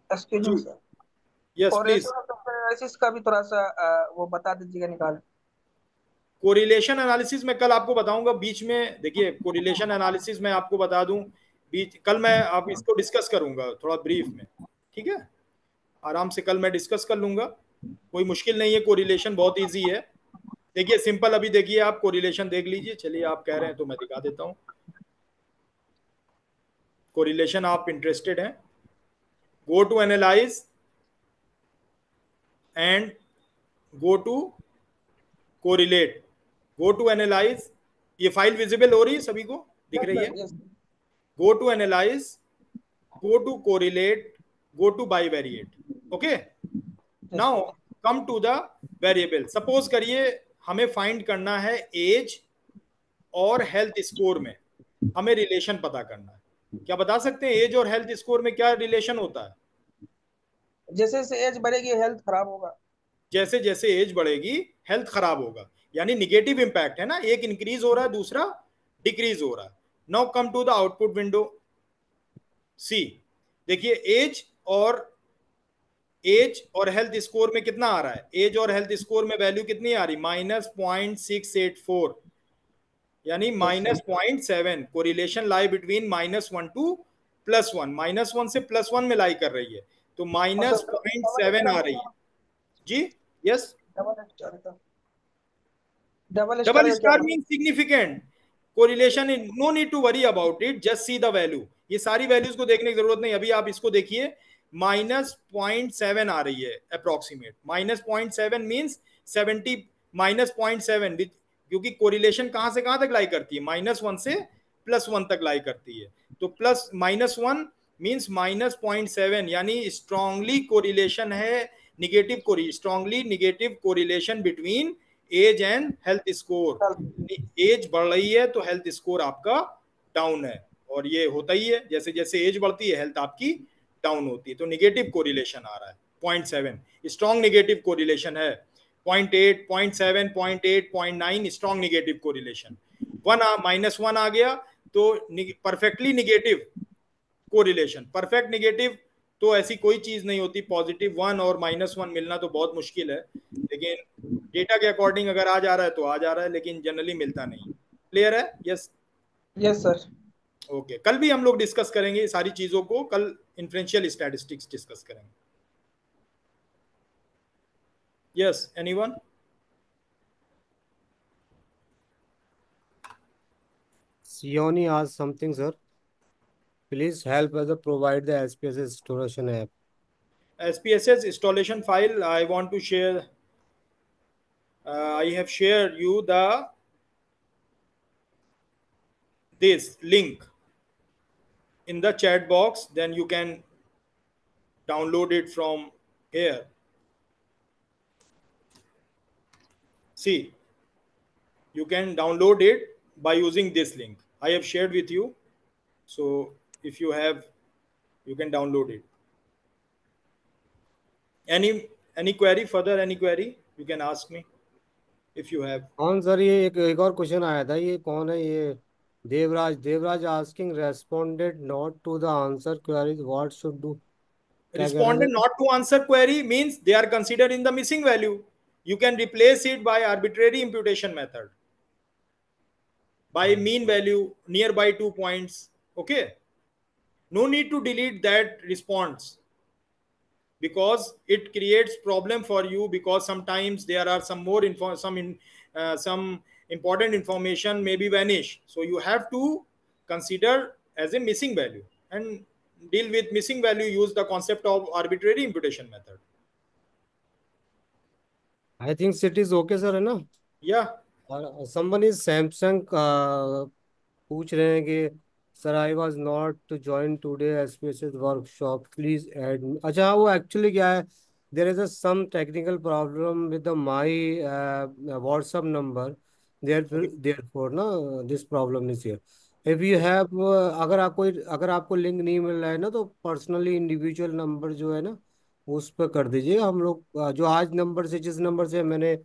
excuse me sir, Yes, please. Correlation और factor analysis का भी थोड़ा सा वो बता दीजिएगा निकाल। कोरिलेशन एनालिसिस में कल आपको बताऊंगा। बीच में देखिए, कोरिलेशन एनालिसिस में आपको बता दूं, कल मैं आप इसको डिस्कस करूंगा थोड़ा ब्रीफ में, ठीक है? आराम से कल मैं डिस्कस कर लूंगा, कोई मुश्किल नहीं है। कोरिलेशन बहुत इजी है। देखिए सिंपल, अभी देखिए आप कोरिलेशन देख लीजिए। चलिए, आप कह रहे हैं तो मैं दिखा देता हूं कोरिलेशन। आप इंटरेस्टेड हैं, go to analyse and go to correlate. Go to analyse, ये फाइल विजिबल हो रही है, सभी को दिख रही है? Go to analyse, go to correlate, go to bivariate. Okay, now come to the variable. Suppose करिए हमें फाइंड करना है एज और हेल्थ स्कोर में हमें रिलेशन पता करना है। क्या बता सकते हैं एज और हेल्थ स्कोर में क्या रिलेशन होता है? जैसे जैसे एज बढ़ेगी हेल्थ खराब होगा। जैसे जैसे एज बढ़ेगी हेल्थ खराब होगा, यानी निगेटिव इंपैक्ट है ना, एक इंक्रीज हो रहा है दूसरा डिक्रीज हो रहा है। Now come to the output window see. देखिए एज और हेल्थ स्कोर में कितना आ रहा है, एज और हेल्थ स्कोर में वैल्यू कितनी आ रही, -0.684, यानी -0.7। कोरिलेशन लाई बिटवीन -1 टू +1, -1 से +1 में लाई कर रही है, तो और सर -0.7 आ रही है जी। यस, डबल स्टार का डबल स्टार डबल का क्या स्टार मतलब? Mean significant correlation, in no need to worry about it, just see the value. ये सारी वैल्यूज को देखने की जरूरत नहीं, अभी आप इसको देखिए, -0.7 आ रही है अप्रोक्सीमेट। -0.7 मीन्स 70, -0.7, क्योंकि कोरिलेशन कहां से कहां तक लाई करती है, -1 से +1 तक लाई करती है, तो प्लस -1 मीन्स -0.7, यानी स्ट्रांगली कोरिलेशन है, strongly negative correlation between age and health score. Age बढ़ रही है तो हेल्थ स्कोर आपका डाउन है, और ये होता ही है, जैसे जैसे एज बढ़ती है हेल्थ आपकी डाउन होती है, तो निगेटिव कोरिलेशन आ रहा है 0.7, स्ट्रॉन्ग निगेटिव कोरिलेशन है। 0.8, 0.7, 0.8, 0.9 स्ट्रॉन्ग निगेटिव कोरिलेशन। -1 आ गया तो perfectly negative correlation. Perfect negative तो ऐसी कोई चीज नहीं होती, +1 और -1 मिलना तो बहुत मुश्किल है, लेकिन डेटा के अकॉर्डिंग अगर आ जा रहा है तो आ जा रहा है, लेकिन जनरली मिलता नहीं। क्लियर है? यस। Yes sir. ओके, कल भी हम लोग डिस्कस करेंगे सारी चीजों को, कल इन्फ्रेंशियल स्टैटिस्टिक्स डिस्कस करेंगे। Yes, anyone? Sioni asked something, sir. Please help us to provide the SPSS installation app. SPSS installation file I want to share. I have shared you this link in the chat box, then you can download it from here. See, you can download it by using this link I have shared with you. So if you have, you can download it. Any query further, any query you can ask me if you have. कौन sir, ये एक और question आया था, ये कौन है ये? Devraj asking responded not to the answer queries, what should do? क्या कह रहे Responded हैं? not to answer query means they are considered in the missing value. You can replace it by arbitrary imputation method, by mean value nearby 2 points. Okay, no need to delete that response, because it creates problem for you, because sometimes there are some more info, some important information may be vanish, so you have to consider as a missing value and deal with missing value. Use the concept of arbitrary imputation method. I think it is okay sir, है ना? Yeah. और someone is Samsung पूछ रहे हैं कि sir I was not to join today SPSS workshop, please add. अच्छा, वो actually क्या है, there is a some technical problem with the my WhatsApp number, Okay. Therefore ना this problem is here. If you have, अगर आपको link नहीं मिल रहा है ना, तो पर्सनली इंडिविजुअल नंबर जो है ना, उस पर कर दीजिए। हम लोग जो आज नंबर से, जिस नंबर से मैंने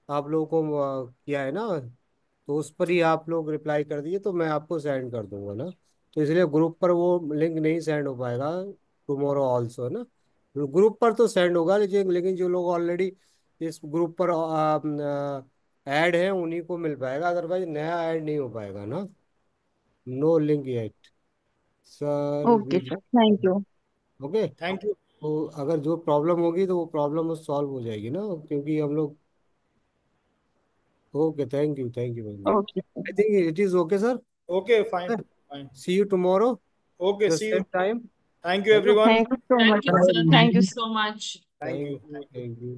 आप लोगों को किया है ना, तो उस पर ही आप लोग रिप्लाई कर दिए तो मैं आपको सेंड कर दूंगा ना। तो इसलिए ग्रुप पर वो लिंक नहीं सेंड हो पाएगा टुमारो ऑल्सो, है ना? ग्रुप पर तो सेंड होगा, लेकिन जो लोग ऑलरेडी इस ग्रुप पर ऐड हैं उन्हीं को मिल पाएगा, अदरवाइज नया ऐड नहीं हो पाएगा ना। No link yet sir, Okay, sir. Thank you. Okay. Thank you. तो अगर जो प्रॉब्लम होगी तो वो प्रॉब्लम सॉल्व हो जाएगी ना, क्योंकि हम लोग। Okay, thank you very much. Okay, sir. I think it is okay sir. Okay, fine. Fine. See you tomorrow Okay, the see same you. Time, Thank you, है ना? everyone. Thank you so Thank much. you, Sir. sir. Thank Thank you. you so much. Thank thank you. You, thank you.